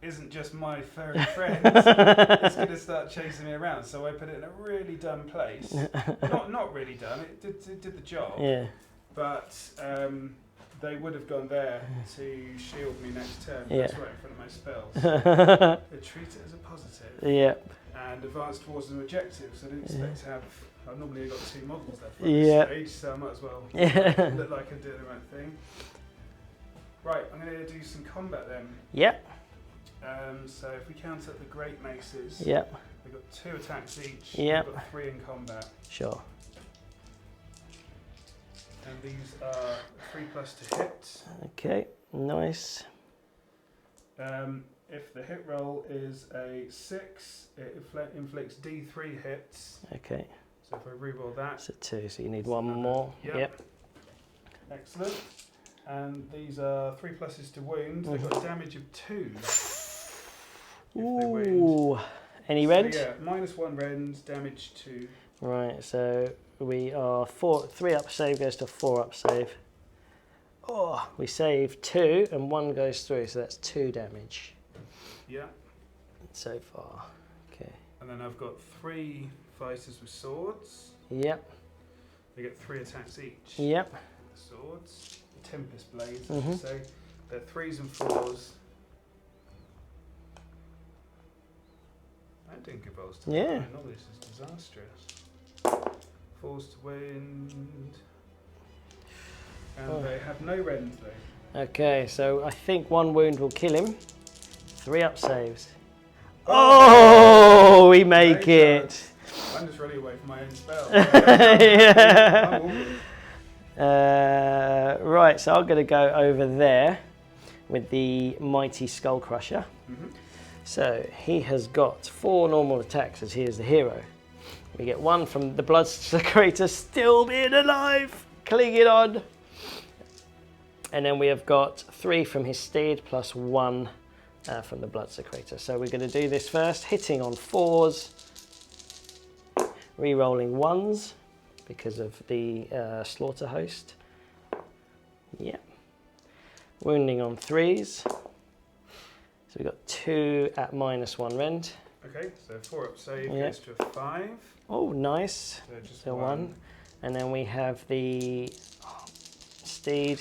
isn't just my furry friends. It's going to start chasing me around. So I put it in a really dumb place. Not really dumb. It did the job. Yeah. But they would have gone there to shield me next turn. Yeah. That's right in front of my spells. I treat it as a positive. Yep. And advance towards an objective. So I didn't expect to have. I've normally got 2 models left at Yeah. this stage, so I might as well Yeah. look like I'm doing the right thing. Right, I'm going to do some combat then. Yep. So if we count up the Great Maces, Yep. we've got 2 attacks each. Yep. We've got 3 in combat. Sure. And these are 3 plus to hit. Okay. Nice. If the hit roll is a 6, it inflicts D3 hits. Okay. So if I reroll that. So 2. So you need 1 more. Yep. Excellent. And these are 3 pluses to wound. They've got a damage of 2. Ooh. Any rend? So yeah, -1 rend, damage 2. Right. So we are 3 up save goes to 4 up save. Oh, we save 2 and 1 goes through, so that's 2 damage. Yeah. So far. Okay. And then I've got 3 fighters with swords. Yep. They get 3 attacks each. Yep. Swords. Tempest blades, I should say. They're 3s and 4s. And Dinkerbolts. Yeah. My knowledge is disastrous. Falls to wind. And they have no rend though. Okay, so I think 1 wound will kill him. 3 up saves. Oh, we make it. I'm just running away from my own spell. Yeah. Right, so I'm going to go over there with the mighty Skull Crusher. So he has got 4 normal attacks as he is the hero. We get 1 from the Blood Secretor still being alive, clinging on. And then we have got 3 from his steed plus 1 from the Blood Secretor. So we're going to do this first, hitting on 4s, re-rolling 1s because of the Slaughter Host. Yeah. Wounding on 3s. So we've got 2 at -1 rend. Okay, so 4 up save goes to a 5. Oh, nice. So just So 1. And then we have the steed.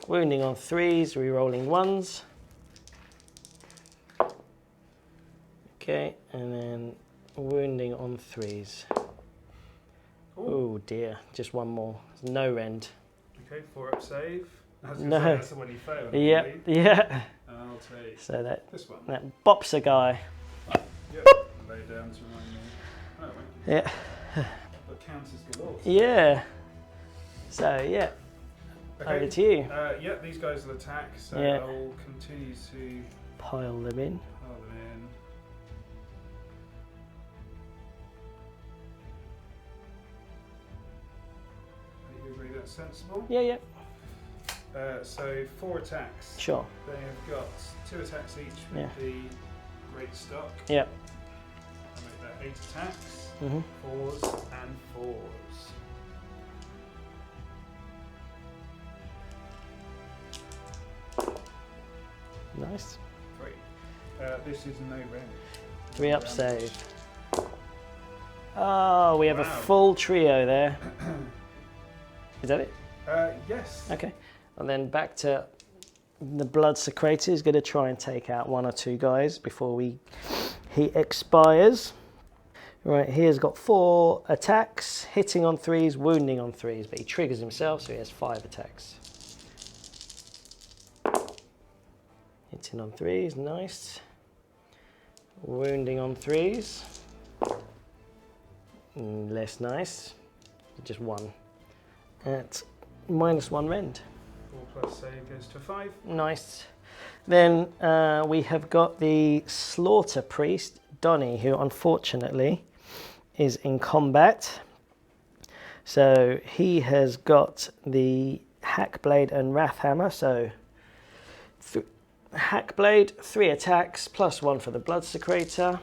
Wounding on 3s, re-rolling 1s. Okay, and then wounding on 3s. Oh dear, just 1 more. No rend. Okay, 4 up save. I was No. say, that's the one you failed. Yeah, yeah. I'll take So this one. that bops a guy. Yep, lay down to remind me. Oh, wait. Yeah. But counters galore. Yeah. So yeah, Okay. over to you. Yeah, these guys will attack, so Yeah. I'll continue to Pile them in. pile them in. Do you agree that's sensible? Yeah, yeah. So 4 attacks. Sure. They have got 2 attacks each with Yeah. the Great Stock. Yeah. I make that 8 attacks. Mhm. 4s and 4s. Nice. 3. This is no rend. 3 up save. Oh, we have a Wow. full trio there. Is that it? Yes. Okay. And then back to the Blood Secretor is going to try and take out 1 or 2 guys before he expires. Right, he has got 4 attacks, hitting on 3s, wounding on 3s, but he triggers himself, so he has 5 attacks. Hitting on 3s, nice. Wounding on 3s. Less nice, just 1. At -1 rend. 4 plus save goes to 5. Nice. Then we have got the Slaughter Priest, Donny, who unfortunately is in combat. So he has got the Hackblade and Wrathhammer. So Hackblade, 3 attacks, plus 1 for the Blood Secretor.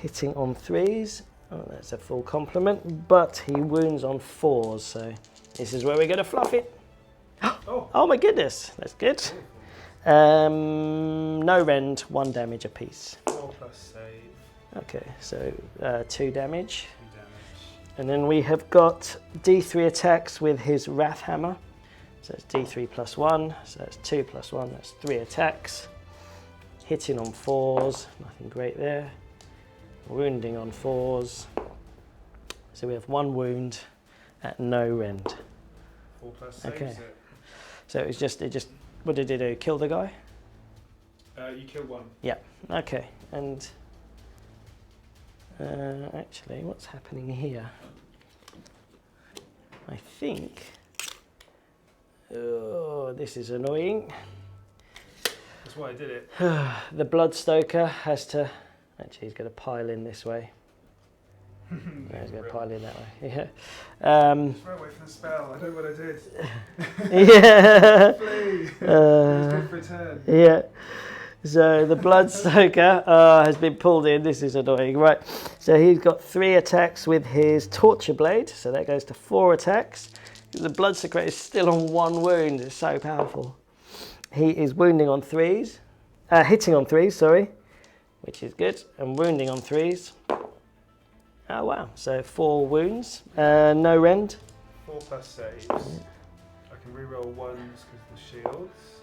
Hitting on 3s. Oh, that's a full complement. But he wounds on 4s. So this is where we're going to fluff it. Oh my goodness, that's good. No rend, 1 damage apiece. 4 plus save. Okay, so 2 damage. 2 damage. And then we have got D3 attacks with his Wrath Hammer. So it's D3 plus 1, so that's 2 plus 1, that's 3 attacks. Hitting on 4s, nothing great there. Wounding on 4s. So we have 1 wound at no rend. 4 plus saves Okay. it. So it just, what did it do? Kill the guy? You kill 1. Yeah, okay. And actually, what's happening here? I think, oh, this is annoying. That's why I did it. The Bloodstoker has to, actually he's going to pile in this way. No, he's going to pile in that way, yeah. Right away from the spell, I know what I did. Yeah. Please. Good return. Yeah. So the Bloodstoker has been pulled in. This is annoying. Right. So he's got 3 attacks with his Torture Blade. So that goes to 4 attacks. The Bloodstoker is still on 1 wound. It's so powerful. He is wounding on 3s. Hitting on 3s, sorry. Which is good. And wounding on 3s. Oh, wow. So 4 wounds. No rend. 4 plus saves. I can reroll 1s because of the shields.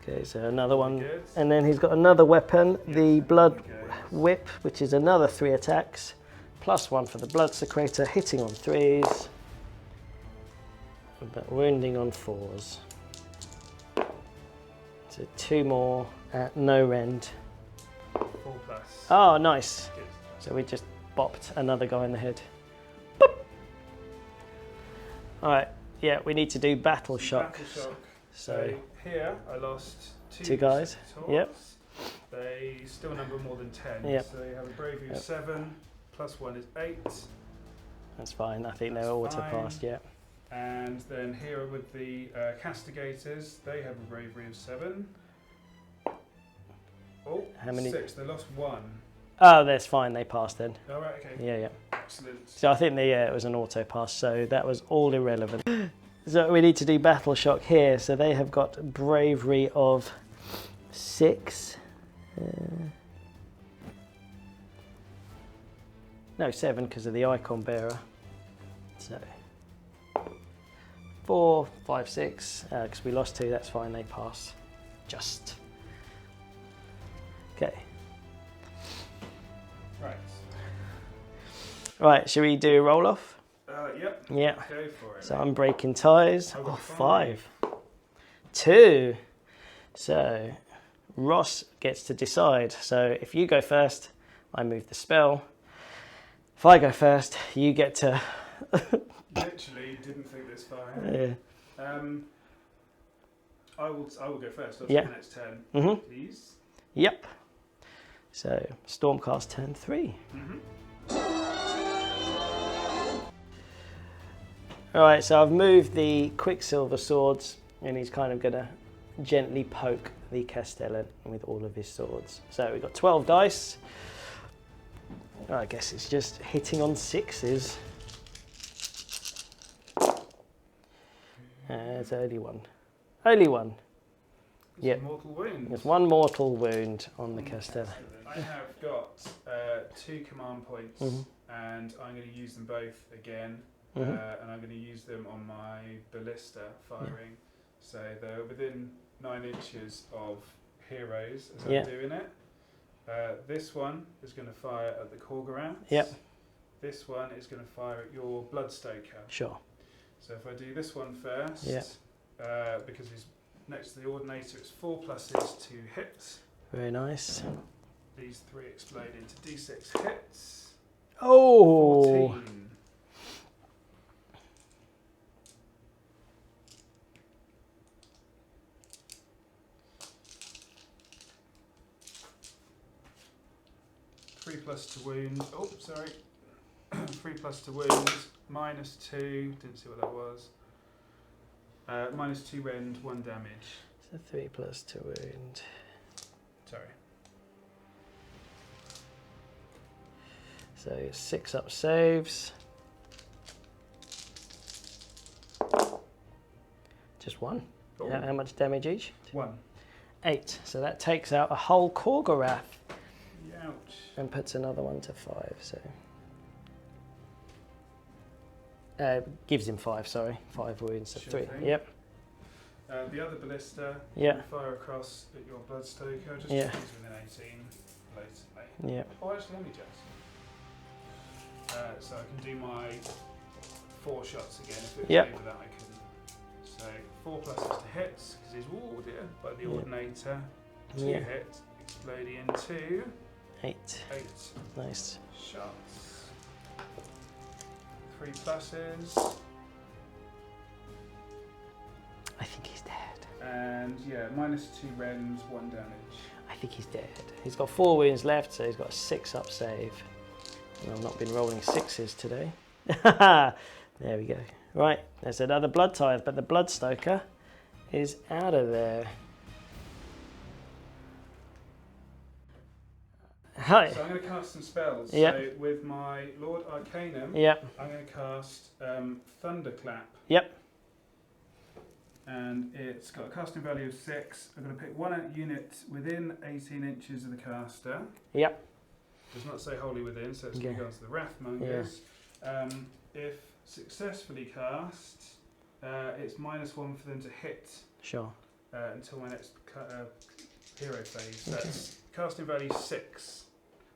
Okay, so another one. Good. And then he's got another weapon, the Blood Whip, which is another 3 attacks, +1 for the Blood Secretor, hitting on 3s, but wounding on 4s. So 2 more at no rend. 4+. Oh, nice. Good. So we just bopped another guy in the head. Boop. All right, yeah, we need to do Battle Shock. Battle Shock. So here I lost 2 guys. Secretors. Yep. They still number more than 10. Yep. So you have a bravery of 7, +1 is 8. That's fine. I think That's they're auto fine. passed. Yeah. And then here with the Castigators, they have a bravery of 7. Oh, How many? 6. They lost 1. Oh, that's fine. They passed then. All right. Okay. Yeah, yeah. Excellent. So I think it was an auto pass. So that was all irrelevant. So we need to do Battle Shock here. So they have got bravery of 6. No, 7 because of the icon bearer. So 4, 5, 6. Because we lost 2. That's fine. They pass. Just. Okay. Right. Right. Should we do a roll off? Yep. Yeah. Go for it. So I'm breaking ties. I've Oh, got 5. 2. So Ross gets to decide. So if you go first, I move the spell. If I go first, you get to. Literally didn't think this far. Yeah. I will go first. I'll Yeah. take the next turn, Mhm. please. Yep. So Stormcast turn 3. All right. So I've moved the Quicksilver swords, and he's kind of gonna gently poke the Castellan with all of his swords. So we've got 12 dice. I guess it's just hitting on 6s. It's only one. Only one. It's Yep. a mortal wound. There's 1 mortal wound on the Castellan. I have got 2 command points, Mhm. and I'm going to use them both again, Mhm. and I'm going to use them on my ballista firing. So they're within 9 inches of heroes as Yeah. I'm doing it. This one is going to fire at the Khorne. Yep. This one is going to fire at your Bloodstoker. Sure. So if I do this one first, Yeah. because he's next to the Ordinator, it's 4 pluses to hits. Very nice. These 3 explode into D6 hits. Oh. 14. +3 to wound. Oh, sorry. 3+ to wound. -2. Didn't see what that was. -2 rend, 1 damage. So 3 + 2 wound. Sorry. So 6 up saves. Just 1. Oh. How much damage each? 1. 8. So that takes out a whole Khorne Ouch. and puts another one to 5. So gives him 5. Sorry, 5 wounds. So Sure 3. thing. Yep. The other ballista, Yeah. fire across at your Bloodstoker, just Yeah. he's within 18, blatantly. Yep. Oh, actually, let me just. So I can do my 4 shots again. If it's Yep. over that, I can. So 4 pluses to hits, because he's warded by the Yeah. Ordinator. 2 Yeah. hits, exploding into 8. 8 Nice. shots. 3 pluses. I think he's dead. And yeah, -2 rends, 1 damage. I think he's dead. He's got 4 wounds left, so he's got a 6 up save. And I've not been rolling 6s today. There we go. Right, there's another blood tithe, but the Bloodstoker is out of there. Hi. So I'm going to cast some spells. Yep. So with my Lord Arcanum, Yep. I'm going to cast Thunderclap. Yep. And it's got a casting value of 6. I'm going to pick 1 unit within 18 inches of the caster. Yep. Does not say wholly within, so it's Okay. going to go on to the Wrathmongers. If successfully cast, it's -1 for them to hit. Sure. until my next hero phase. That's casting value 6,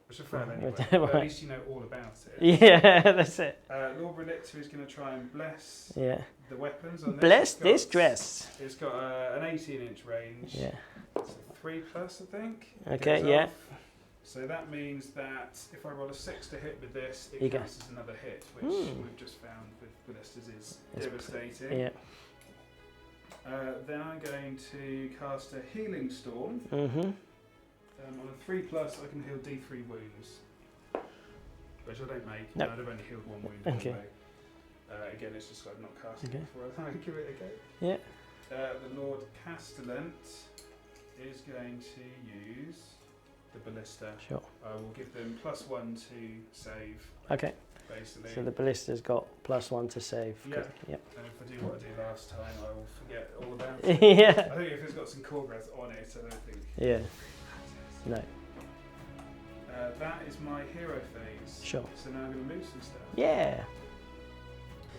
which is fair anyway. But at least you know all about it. Yeah, that's it. Lord Relitzer is going to try and bless the weapons on this. Bless this dress. It's got an 18-inch range. Yeah. So 3+, I think. Okay, yeah. So that means that if I roll a 6 to hit with this, it counts as another hit, which we've just found with ballistas is devastating. Yeah. Then I'm going to cast a Healing Storm. On a 3+, I can heal D3 wounds, which I don't make. No. I'd have only healed 1 wound anyway. Again, it's just I'm not casting it before I give it a go. Yeah. The Lord Castellant is going to use the ballista. Sure. I will give them +1 to save. Okay. Basically. So the ballista's got +1 to save. Yeah. Yep. And if I do what I did last time, I will forget all about it. Yeah. I think if it's got some Khorne on it, I don't think. Yeah. No. That is my hero phase. Sure. So now I'm going to move some stuff. Yeah.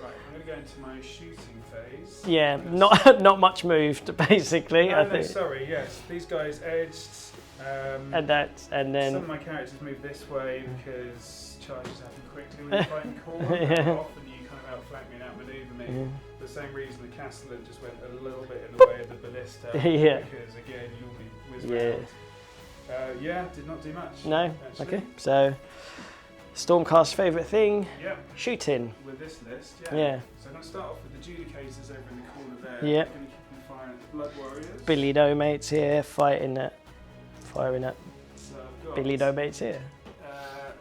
Right, I'm going to go into my shooting phase. Yeah. Not much moved basically. No, I think. Sorry. Yes, these guys edged. And then. Some of my characters move this way because charges happen quickly when you're fighting Khorne. Yeah. Often you kind of outflank me and outmaneuver me. Yeah. For the same reason the Castellan just went a little bit in the way of the ballista. Yeah. Because again, you'll be whizzed around. Did not do much. No. Actually. Okay. So, Stormcast's favourite thing. Yeah. Shooting. With this list. Yeah. Yeah. So I'm going to start off with the Judicators over in the corner there. Yeah. I'm going to keep them firing at the Blood Warriors. Billy Doe mates here firing at So I've got, Billy Doe mates here.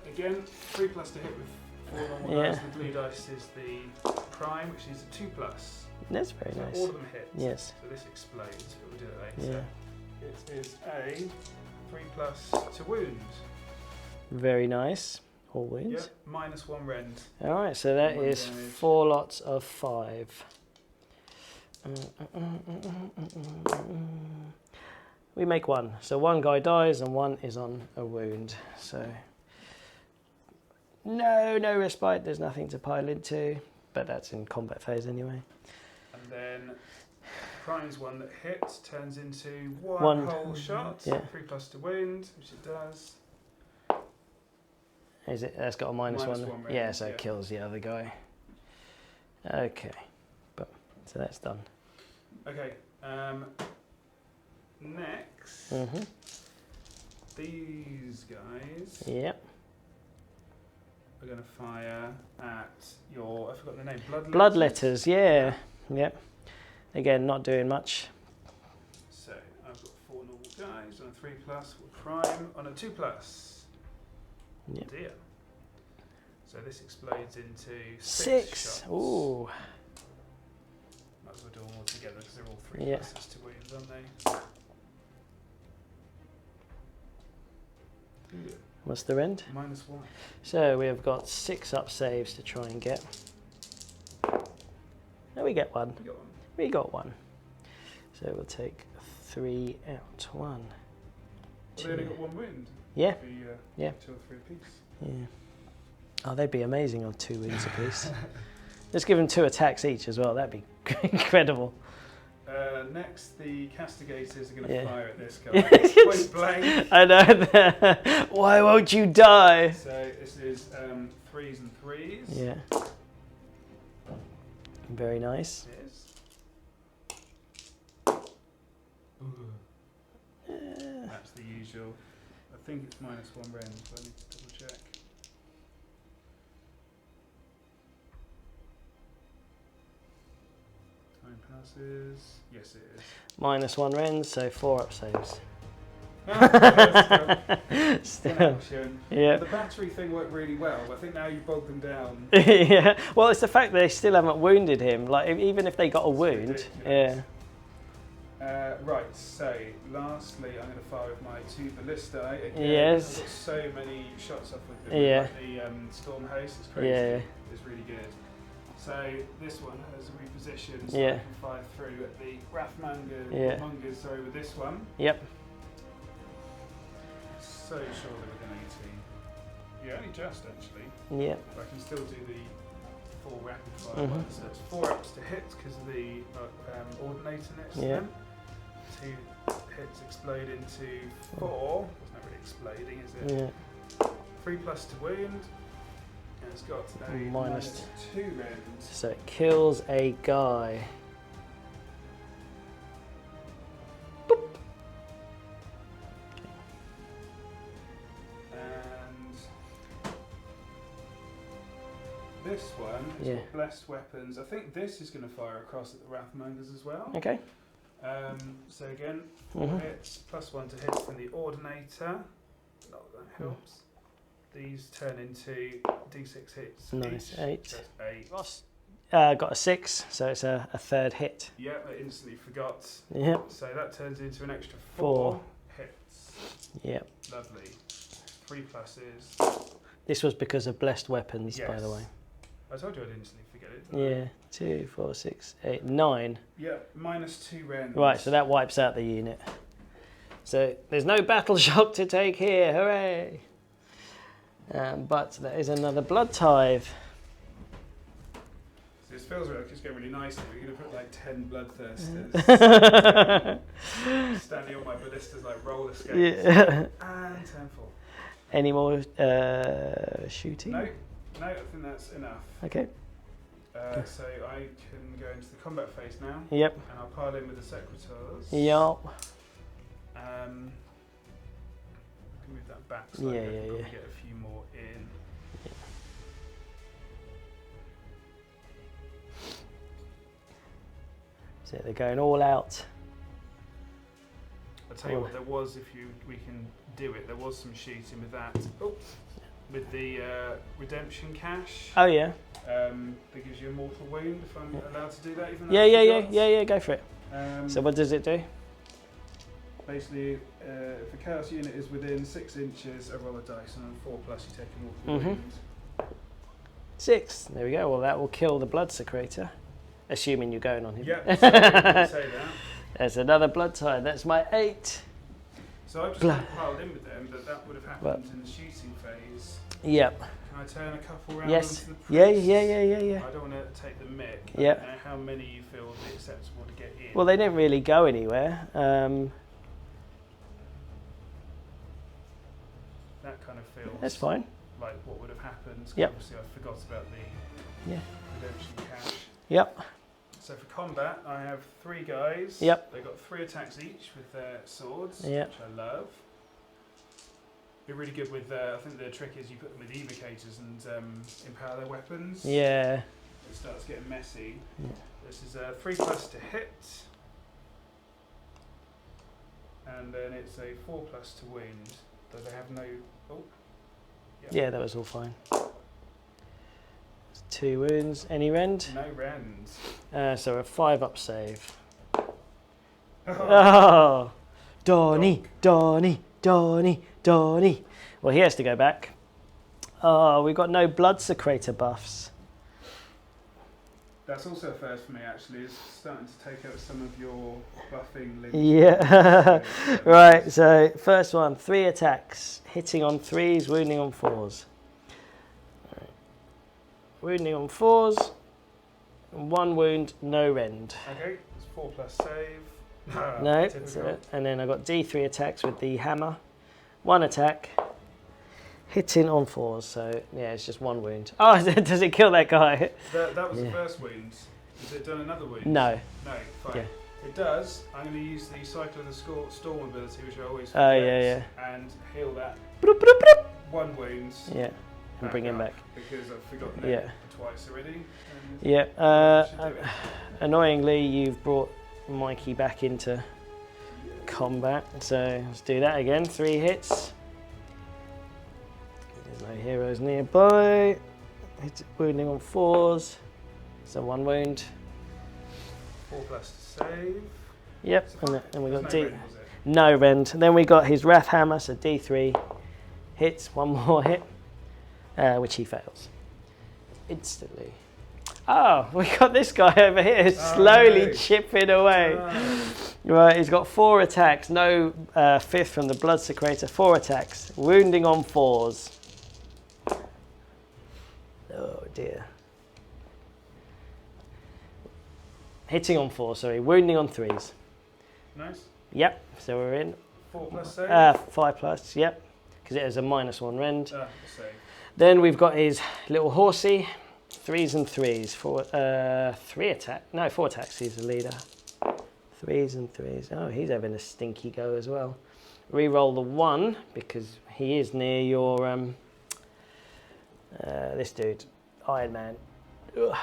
Again, 3+ to hit with 4 normal dice. The blue dice is the prime, which is a 2+. That's very nice. All of them hit. Yes. So this explodes, but we'll do it later. Yeah. It is a 3+ to wound. Very nice. All wounds. Yep, -1 rend. Alright, so that is damage. 4 lots of 5. We make 1. So 1 guy dies and 1 is on a wound. So no respite, there's nothing to pile into. But that's in combat phase anyway. And then prime's one that hits turns into one whole shot. Yeah. 3+ to wound, which it does. Is it? That's got a -1. -1 Yeah, so it kills the other guy. Okay, so that's done. Okay. Next, these guys. Yep. We're going to fire at your. I forgot the name. Bloodletters. Yeah. Yep. Again, not doing much. So I've got 4 normal guys on a 3+, with prime on a 2+. Yep. Dear. So this explodes into 6 shots. Ooh. Might as well do them all together because they're all 3+ to wounds, aren't they? Yeah. What's the rend? -1. So we have got 6 up saves to try and get. No, we get 1. You got one. We got 1. So we'll take 3 out. 1. They only got 1 wound. Yeah. Be, 2 or 3 apiece. Yeah. Oh, they'd be amazing on 2 wounds apiece. Just give them 2 attacks each as well. That'd be incredible. Next, the Castigators are going to fire at this guy. Point blank. I know. Why won't you die? So this is 3s and 3s. Yeah. Very nice. It is. That's the usual. I think it's -1 rend, but I need to double check. Time passes. Yes, it is. -1 rend, so 4 up saves. Still. Action. Yeah. The battery thing worked really well. I think now you bogged them down. Yeah. Well, it's the fact that they still haven't wounded him. Like, even if they got a wound. Yeah. Right, so lastly I'm going to fire with my 2 ballistae. Again, Yes. I've got so many shots off with them. Yeah. Like the Storm Host is crazy. Yeah. It's really good. So this one has repositioned so Yeah. I can fire through at the Wrathmonger with this one. Yep. So sure that we're going to 18. Yeah, only just actually. Yep. But I can still do the 4 rapid fire ones. So it's 4 ups to hit because of the Ordinator next to them. 2 hits explode into 4. It's not really exploding, is it? Yeah. 3+ to wound. And it's got a -2 rend. So it kills a guy. Boop. And this one has got blessed weapons. I think this is going to fire across at the Wrathmongers as well. Okay. So again, 4 hits, +1 to hits from the Ordinator. Not that helps. These turn into D6 hits. Nice, each. 8. That's 8. Ross got a 6, so it's a 3rd hit. Yep, I instantly forgot. Yep. So that turns into an extra 4 hits. Yep. Lovely. 3 pluses. This was because of blessed weapons, by the way. I told you I'd instantly forget it. Yeah. 2, 4, 6, 8, 9. Yep, -2 rends. Right, so that wipes out the unit. So there's no battle shock to take here. Hooray! But there is another blood tithe. This feels like it's going really nicely. We're going to put like 10 bloodthirsters standing on my ballistas like roller skates. Yeah. And 10 4. Any more shooting? No, I think that's enough. Okay. So I can go into the combat phase now. Yep. And I'll pile in with the Secretors. Yep. I can move that back so I can probably get a few more in. So they're going all out. I'll tell you what, there was, we can do it, there was some shooting with that. Oh, with the redemption cache. Oh yeah. That gives you a mortal wound if I'm allowed to do that. Even though Yeah, go for it. So what does it do? Basically, if a chaos unit is within 6 inches, I roll a dice, and on 4+, you take a mortal wound. 6. There we go. Well, that will kill the blood secretor, assuming you're going on him. Yep, so you can say that. There's another blood tithe. That's my 8. So I've just piled in with them, but that would have happened in the shooting phase. Yep. Can I turn a couple rounds into the priest? Yeah. I don't want to take the mick. Yep. I don't know how many you feel would be acceptable to get in. Well, they didn't really go anywhere. That kind of feels That's fine. like what would have happened. Yep. Obviously, I forgot about the redemption cache. Yep. So for combat, I have 3 guys. Yep. They've got 3 attacks each with their swords, Yep. which I love. Be really good with. I think the trick is you put them with evocators and empower their weapons. Yeah. It starts getting messy. Yeah. This is a 3+ to hit, and then it's a 4+ to wound. Though they have no. Oh. Yeah, that was all fine. 2 wounds. Any rend? No rends. So a 5 up save. Oh, Donnie. Well, he has to go back. Oh, we've got no blood secretor buffs. That's also a first for me, actually. It's starting to take out some of your buffing limits. Yeah. Right, so first one, 3 attacks. Hitting on 3s, wounding on 4s. Right. Wounding on 4s. 1 wound, no rend. Okay, it's 4+ save. No, that's it. And then I've got D3 attacks with the hammer. 1 attack. Hitting on 4s, so yeah, it's just 1 wound. Oh, does it kill that guy? That was the first wound. Has it done another wound? No. No, fine. Yeah. It does. I'm going to use the Cycle of the Storm ability, which I always Oh, forget, and heal that 1 wound. Yeah, and bring him back. Because I've forgotten it twice already. Yeah. Annoyingly, you've brought Mikey back into combat, so let's do that again. 3 hits. There's no heroes nearby. Hits wounding on 4s, so 1 wound. 4+ to save. Yep, and we got no D. rend, was it? No rend. And then we got his Wrath Hammer, so D3 hits, 1 more hit, which he fails instantly. Oh, we got this guy over here slowly chipping away. Right, he's got 4 attacks, no 5th from the Blood Secretor, 4 attacks, wounding on 4s. Oh dear. Hitting on 4, sorry, wounding on 3s. Nice. Yep, so we're in. 4 plus save? 5 plus, yep, because it has a -1 rend. Save. Then we've got his little horsey, 3s and 3s, 4 attacks, he's the leader. 3s and 3s, oh, he's having a stinky go as well. Reroll the 1, because he is near your, this dude, Iron Man. Ugh.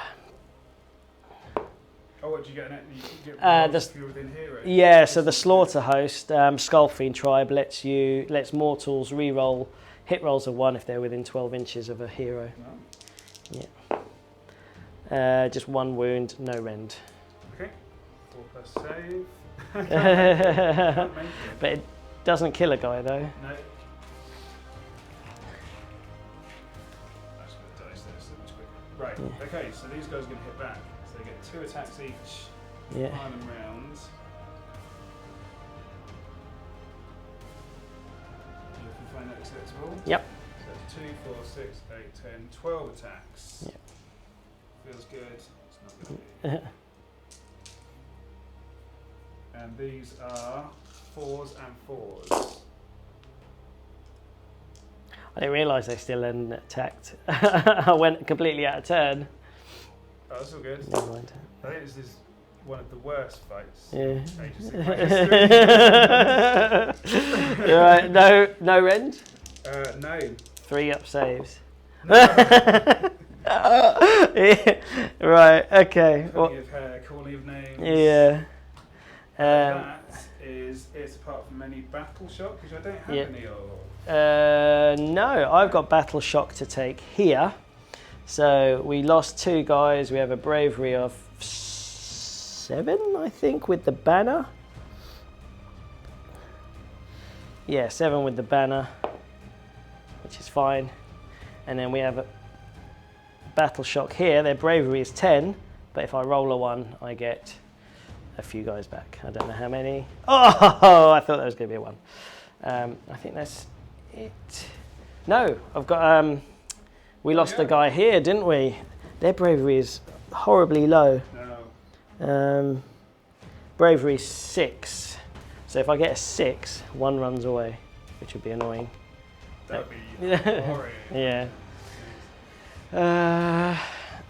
Oh, what, do you get if you're within hero? Yeah, so the Slaughter Host, Skullfiend Tribe lets mortals re-roll hit rolls of 1 if they're within 12 inches of a hero. Oh. Yeah. Just 1 wound, no rend. Okay. 4 plus save. But it doesn't kill a guy though. No. That's the dice there, so much quicker. Right. Yeah. Okay, so these guys are going to hit back. So they get 2 attacks each. Yeah. Time and rounds. You can find that acceptable. Yep. So that's 2, 4, 6, 8, 10, 12 attacks. Yep. Feels good. It's not going to be. And these are 4s and 4s. I didn't realise they still hadn't attacked. I went completely out of turn. Oh, that's all good. Never mind. I think this is one of the worst fights. Yeah. Age of Sigmar. Right, no rend? No. 3 up saves. No. Yeah. Right, okay. Plenty of hair, calling of names. Yeah. It's apart from any battle shock, because I don't have any of. No, I've got battle shock to take here. So we lost 2 guys. We have a bravery of 7, I think, with the banner. Yeah, 7 with the banner, which is fine. And then we have a battle shock here. Their bravery is 10, but if I roll a 1, I get a few guys back. I don't know how many. Oh, I thought that was going to be a 1. I think that's it. No, I've got. We lost a guy here, didn't we? Their bravery is horribly low. No. Bravery 6. So if I get a 6, 1 runs away, which would be annoying. That'd be boring. Yeah.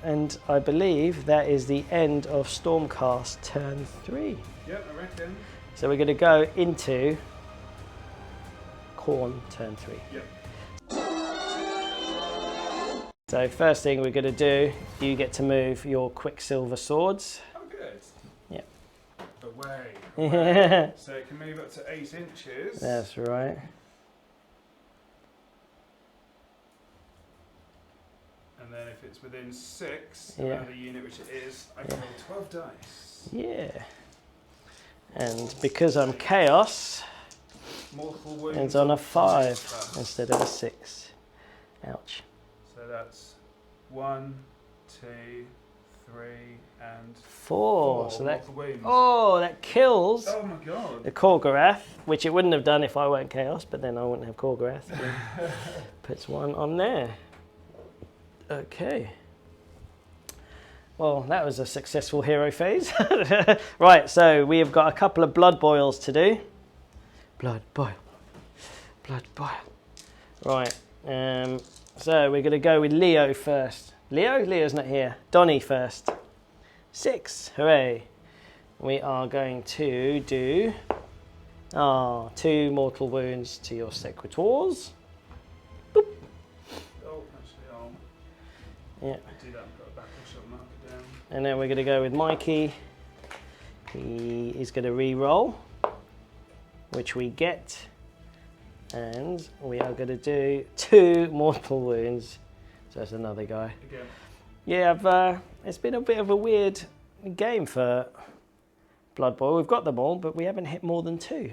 And I believe that is the end of Stormcast turn 3. Yep, I reckon. So we're going to go into Khorne turn 3. Yep. So first thing we're going to do, you get to move your Quicksilver swords. Oh, good. Yep. Away. So it can move up to 8 inches. That's right. And then if it's within 6, around the unit which it is, I can roll 12 dice. Yeah. And because I'm Chaos, Mortal wounds. it's on a 5 instead of a 6. Ouch. So that's 1, 2, 3, and 4. So that, mortal wounds. oh, that kills Oh my god. the Khorgorath, which it wouldn't have done if I weren't Chaos, but then I wouldn't have Khorgorath. So puts 1 on there. Okay. Well, that was a successful hero phase. Right, so we have got a couple of blood boils to do. Blood boil. Blood boil. Right. So we're going to go with Leo first. Leo? Leo's not here. Donnie first. 6. Hooray. We are going to do 2 mortal wounds to your Sequitors. Boop. Oh, actually, I'll Yeah. do that and put a battle shot marker down. And then we're going to go with Mikey. He is going to re-roll, which we get. And we are going to do 2 mortal wounds. So that's another guy. Again. Yeah, it's been a bit of a weird game for Blood Boil. We've got them all, but we haven't hit more than 2.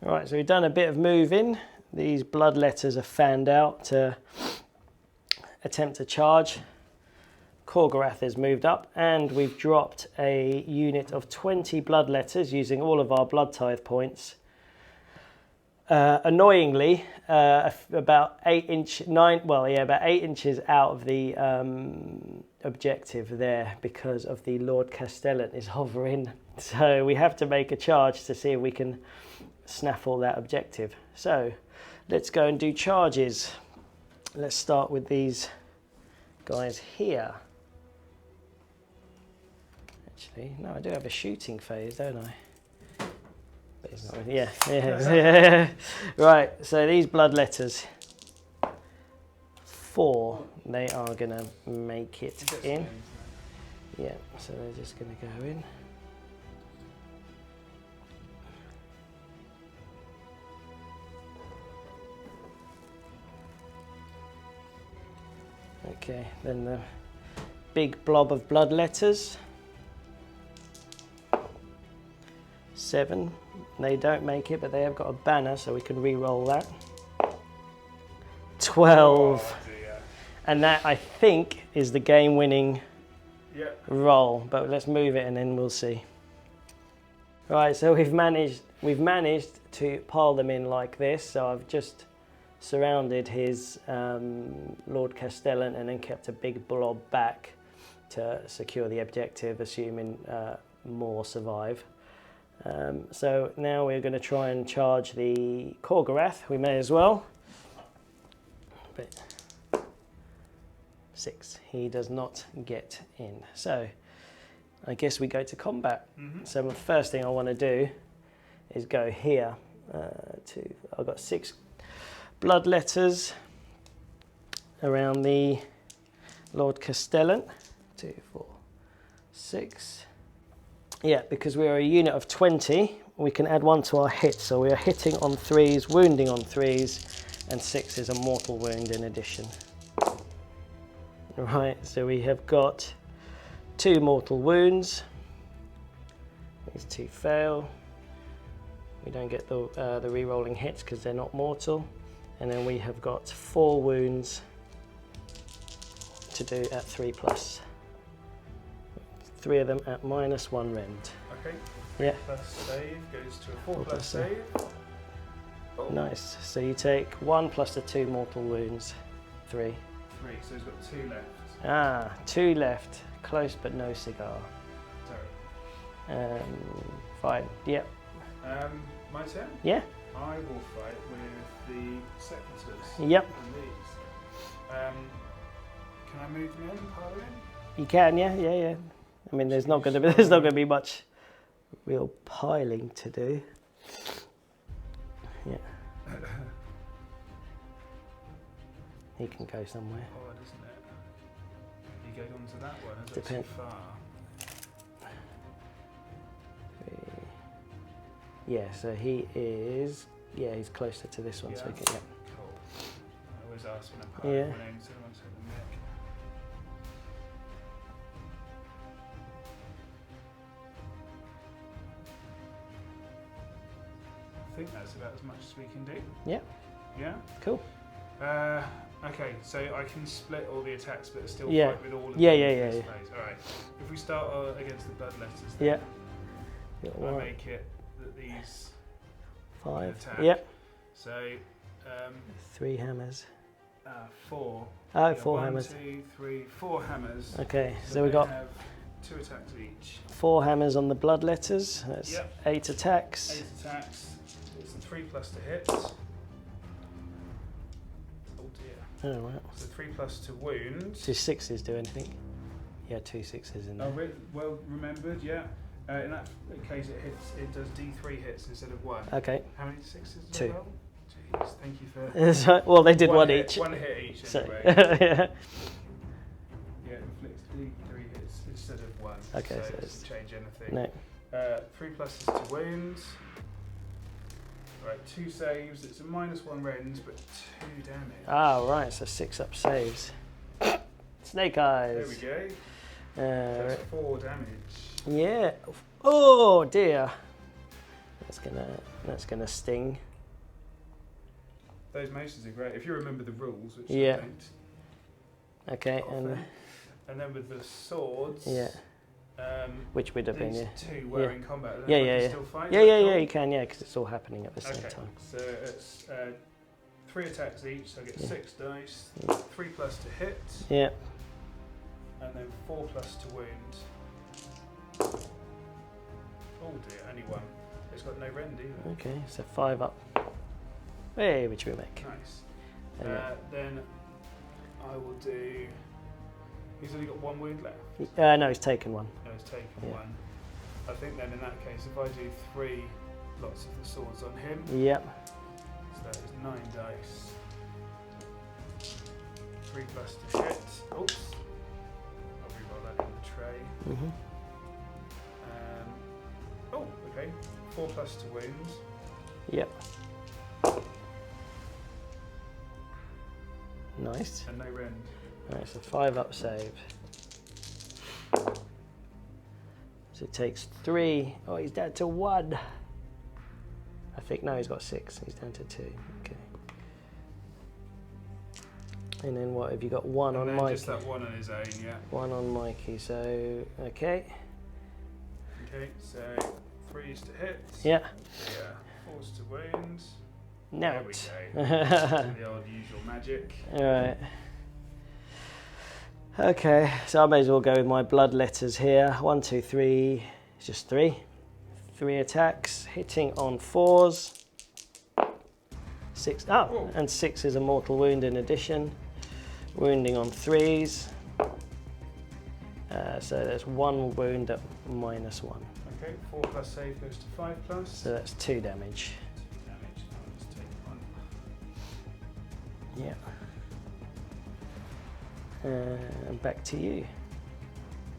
All right, so we've done a bit of moving. These blood letters are fanned out to attempt to charge. Khorgorath has moved up, and we've dropped a unit of 20 blood letters using all of our blood tithe points Annoyingly, about 8 inches out of the objective there, because of the Lord Castellan is hovering. So we have to make a charge to see if we can snaffle that objective. So let's go and do charges. Let's start with these guys here. Actually, no, I do have a shooting phase, don't I? But it's not, yeah. Right, so these bloodletters, 4, they are going to make it in. Yeah, so they're just going to go in. Okay, then the big blob of bloodletters, 7. They don't make it, but they have got a banner, so we can re-roll that. 12. Oh, dear. And that, I think, is the game-winning roll. But let's move it and then we'll see. Right, so we've managed to pile them in like this. So I've just surrounded his Lord Castellan and then kept a big blob back to secure the objective, assuming more survive. So now we're going to try and charge the Khorne. We may as well. But 6. He does not get in. So I guess we go to combat. So the first thing I want to do is go here. I've got 6 bloodletters around the Lord Castellan. 2, 4, 6. Yeah, because we are a unit of 20, we can add 1 to our hit. So we are hitting on 3s, wounding on 3s, and 6 is a mortal wound in addition. Right, so we have got 2 mortal wounds. These 2 fail. We don't get the re-rolling hits because they're not mortal. And then we have got 4 wounds to do at 3+. 3 of them at -1 rend. Okay. Yeah. Plus save goes to a 4+ save. Oh. Nice. So you take 1 plus the 2 mortal wounds. 3. 3. So he's got 2 left. Ah, 2 left. Close but no cigar. Sorry. Fine. Yep. My turn. Yeah. I will fight with the secretors. Yep. And these. Can I move them in? Pile them in? You can. Yeah. I mean, there's not going to be much real piling to do. Yeah. He can go somewhere. Odd, isn't it? He goes on to that one. Is that too far? Yeah. So he is. Yeah, he's closer to this one. Yeah. So he can, Cool. I always ask when I pile Yeah. my name, so I want to take the mic. I think that's about as much as we can do. Yeah. Yeah? Cool. Okay, so I can split all the attacks but still Yeah. fight with all of them Yeah. in this phase. Alright. If we start against the bloodletters, then Yeah. I make it that these 5. attack. Yep. So 3 hammers. 4. Oh, Yeah, 4 hammers. 1, 2, 3, 4 hammers. Okay, so they we've got have 2 attacks each. 4 hammers on the bloodletters. That's Yep. 8 attacks. 8 attacks. It's a 3+ to hit. Oh dear. Oh, right. So 3+ to wound. 2 6s do anything? Yeah, 2 6s in there. Oh, well remembered, yeah. In that case, it does D3 hits instead of 1. Okay. How many 6s? 2. Roll? Jeez, thank you for. Well, they did 1 hit, each. 1 hit each. So, Anyway. yeah. Yeah, it inflicts D3 hits instead of 1. Okay, so so it it's- doesn't change anything. No. 3+ to wounds. Right, 2 saves. It's a -1 rend, but 2 damage. Ah, right. So 6 up saves. Snake eyes. There we go. That's 4 damage. Yeah. Oh dear. That's gonna sting. Those maces are great if you remember the rules, which Yeah. I don't. Okay, Often. And then with the swords. yeah. which would have been these two were in combat. Yeah. Still fight, Yeah, you can, yeah, because it's all happening at the same time. So it's 3 attacks each, so I get 6 dice, 3 plus to hit, and then 4 plus to wound. Oh dear, only 1. It's got no rend either. Okay, so 5 up. Hey, which we make. Nice. Then I will do. He's only got 1 wound left. No, he's taken 1. No, he's taken 1. I think then in that case, if I do 3 lots of the swords on him. Yep. So that is 9 dice. 3 plus to hit. Oops. I'll reroll that in the tray. Oh, okay. 4 plus to wound. Yep. Nice. And no rend. Alright, so 5 up save. So it takes 3. Oh, he's down to 1. I think, no, he's got 6. He's down to 2. Okay. And then what, have you got 1 on Mikey? Just that 1 on his own, yeah. 1 on Mikey, so, okay. Okay, so 3s to hit. Yeah. 4s to wound. Now there we go. The old usual magic. Alright. Okay, so I may as well go with my blood letters here. 1, 2, 3. It's just 3. 3 attacks, hitting on 4s. 6. Oh, whoa. And 6 is a mortal wound in addition. Wounding on 3s. So there's 1 wound at -1. Okay, 4 plus save goes to 5 plus. So that's 2 damage. 2 damage. I'll just take 1. Yeah. Back to you.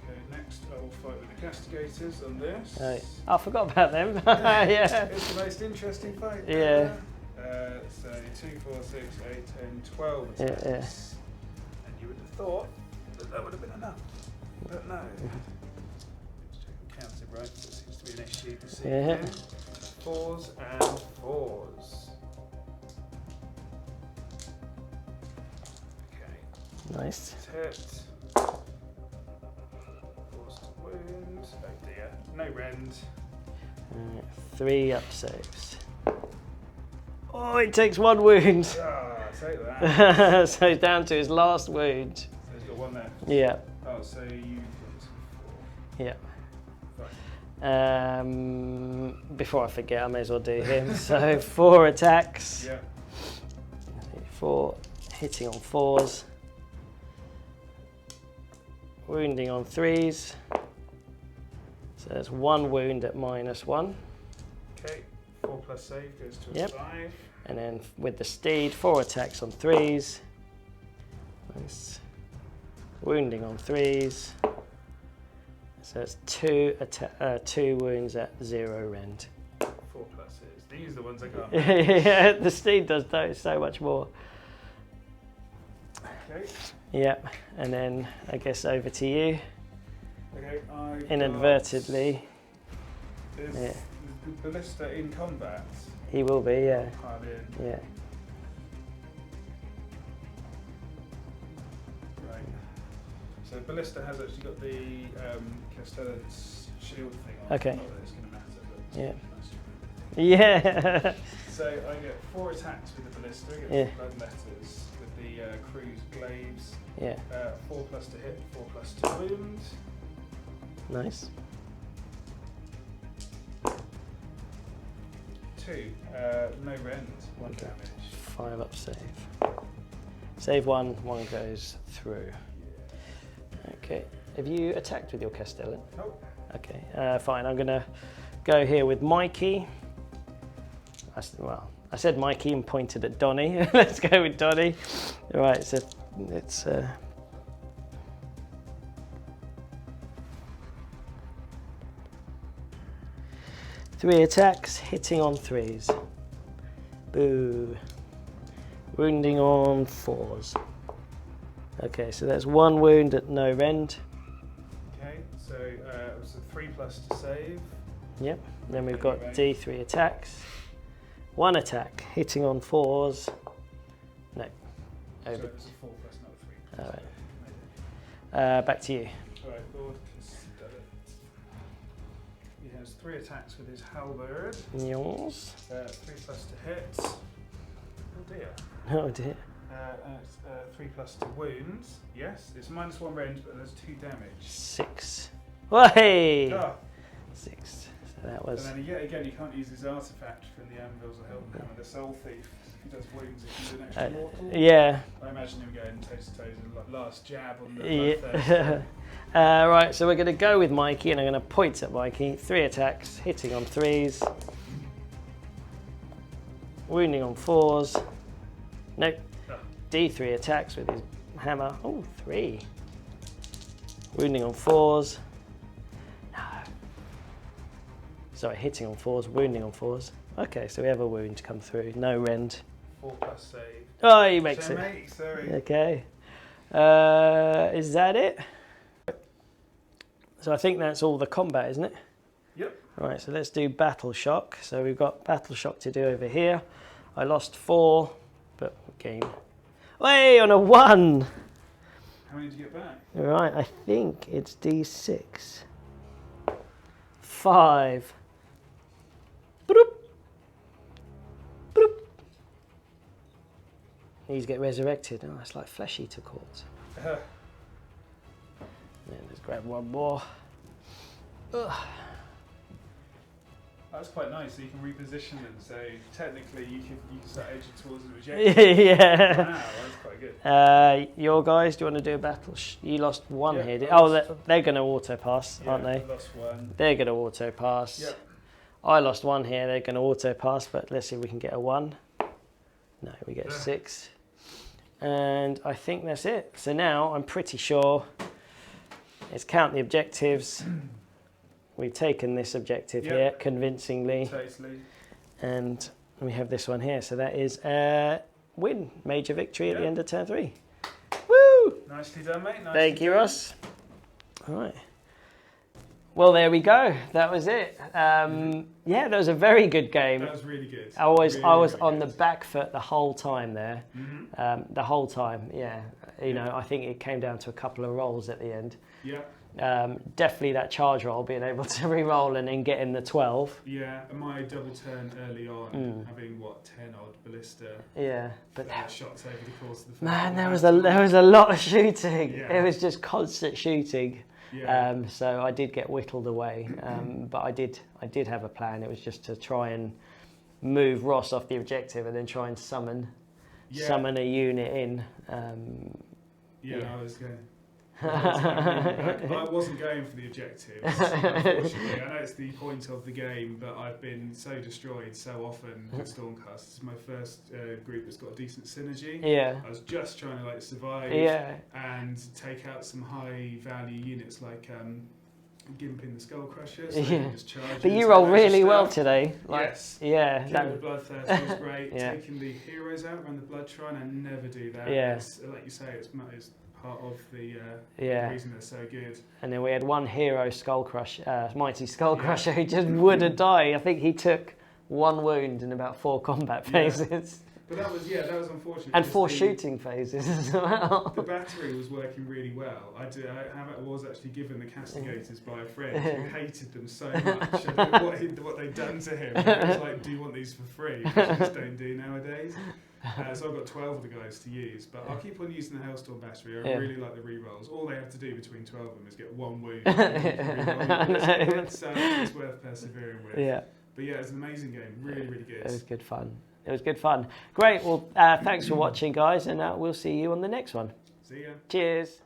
Okay, next I will fight with the castigators on this. I forgot about them. Yeah. It's the most interesting fight. Yeah. So 2, 4, 6, 8, 10, 12 attacks. Yeah. And you would have thought that would have been enough. But no. Let's check if counts it right. It seems to be an issue to see. Yeah. 4s and 4s. Nice. Hit. 4s to wound. Oh dear. No rend. 3 up saves. Oh, it takes 1 wound. Take that. So he's down to his last wound. So he's got 1 left. Yeah. Oh, so you've got 4. Yeah. Fine. Before I forget, I may as well do him. So 4 attacks. Yeah. 4 hitting on 4s. Wounding on 3s. So there's 1 wound at -1. Okay, 4 plus save goes to a 5. And then with the steed, 4 attacks on 3s. Nice. Wounding on 3s. So it's 2 wounds at 0 rend. 4 pluses. These are the ones I got. Yeah, the steed does so much more. Okay. Yep, and then I guess over to you. Okay, Inadvertently. Is the ballista in combat? He will be, yeah. Pile in. Yeah. Right. So ballista has actually got the Castellan's shield thing on. Okay. Not that it's going to matter, but Yeah. nice. Yeah. So I get 4 attacks with the ballista. I get 4 blood letters with the crew's glaives. Yeah. 4 plus to hit, 4 plus to wound. Nice. 2. No rend. 1 damage. 5 up save. Save 1, 1 goes through. Yeah. Okay. Have you attacked with your Castellan? Nope. Okay. Fine. I'm gonna go here with Mikey. I said Mikey and pointed at Donnie. Let's go with Donnie. All right. So it's. 3 attacks, hitting on 3s. Boo. Wounding on 4s. Okay, so that's 1 wound at no rend. Okay, so it was a 3 plus to save. Yep. Then we've got D3 attacks. 1 attack, hitting on 4s. No. So Over. it was a 4 plus, not a 3 plus. All right. Back to you. Alright, Lord Considerate. He has 3 attacks with his halberd. Yours. 3+ to hit. Oh dear. Oh dear. And it's 3+ to wounds. Yes, it's -1 range, but there's 2 damage. 6. Hey! Ah. 6. So that was. And then yet again, you can't use his artifact from the anvils or Hellhammer, the Soul Thief. If he does wounds, he can do an extra mortal. Yeah. I imagine him going toe to toe and last jab on the Yeah. Right, so we're going to go with Mikey, and I'm going to point at Mikey. 3 attacks, hitting on 3s, wounding on 4s. Nope. D3 attacks with his hammer. Oh, 3. Wounding on 4s. No. Sorry, hitting on 4s, wounding on 4s. Okay, so we have a wound come through. No rend. 4+ save. Oh, he makes So it. mate, sorry. Okay. Is that it? So I think that's all the combat, isn't it? Yep. Right, so let's do Battle Shock. So we've got Battle Shock to do over here. I lost 4, but gain. Hey, on a 1! How many did you get back? Right, I think it's D6. 5. Bloop. Bloop. These get resurrected. Oh, it's like Flesh Eater Cords. Yeah, let's grab one more. Ugh. That's quite nice, so you can reposition them, so technically you can start edging towards the objective. Yeah. Wow, that's quite good. Your guys, do you want to do a battle? You lost 1 Yeah, here. I Oh, lost they're going to auto pass, aren't they? I lost 1. They're going to auto pass. Yep. I lost 1 here. They're going to auto pass, but let's see if we can get a 1. No, we get a 6. And I think that's it. So now I'm pretty sure it's count the objectives. We've taken this objective here convincingly. Totally. And we have this one here. So that is win. Major victory at the end of turn 3. Woo! Nicely done, mate. Nicely Thank you, done. Ross. All right. Well, there we go. That was it. Yeah, that was a very good game. That was really good. I was really on the good. back foot the whole time there. Mm-hmm. The whole time, yeah. You know, I think it came down to a couple of rolls at the end. Yeah. Definitely that charge roll, being able to re-roll and then getting the 12. Yeah, and my double turn early on, having 10 odd ballista. Yeah, but shots over the course of the first man, there round. was a lot of shooting. Yeah. It was just constant shooting. Yeah. So I did get whittled away, but I did have a plan. It was just to try and move Ross off the objective and then try and summon a unit in. I was going. I wasn't going for the objectives, unfortunately. I know it's the point of the game, but I've been so destroyed so often with Stormcast. This is my first group that's got a decent synergy. Yeah. I was just trying to survive and take out some high value units like Gimping the Skull Crusher. So just but you rolled really well today. Yes. Yeah. Killing the Bloodthirst was great. Yeah. Taking the heroes out around the Blood Shrine, I never do that. Yeah. It's, like you say, it's part of the reason they're so good. And then we had one hero Skull Crusher, Mighty Skull Crusher, who just wouldn't die. I think he took 1 wound in about 4 combat phases. But that was unfortunate. And 4 shooting phases as well. The battery was working really well. I was actually given the castigators by a friend who hated them so much. I don't know what they'd done to him. It was like, do you want these for free? Which you just don't do nowadays. So I've got 12 of the guys to use, but I'll keep on using the Hailstorm battery. I really like the rerolls. All they have to do between 12 of them is get 1 wound. So it's worth persevering with. Yeah. But yeah, it's an amazing game. Really, really good. It was good fun. It was good fun. Great. Well, thanks for watching, guys, and we'll see you on the next one. See ya. Cheers.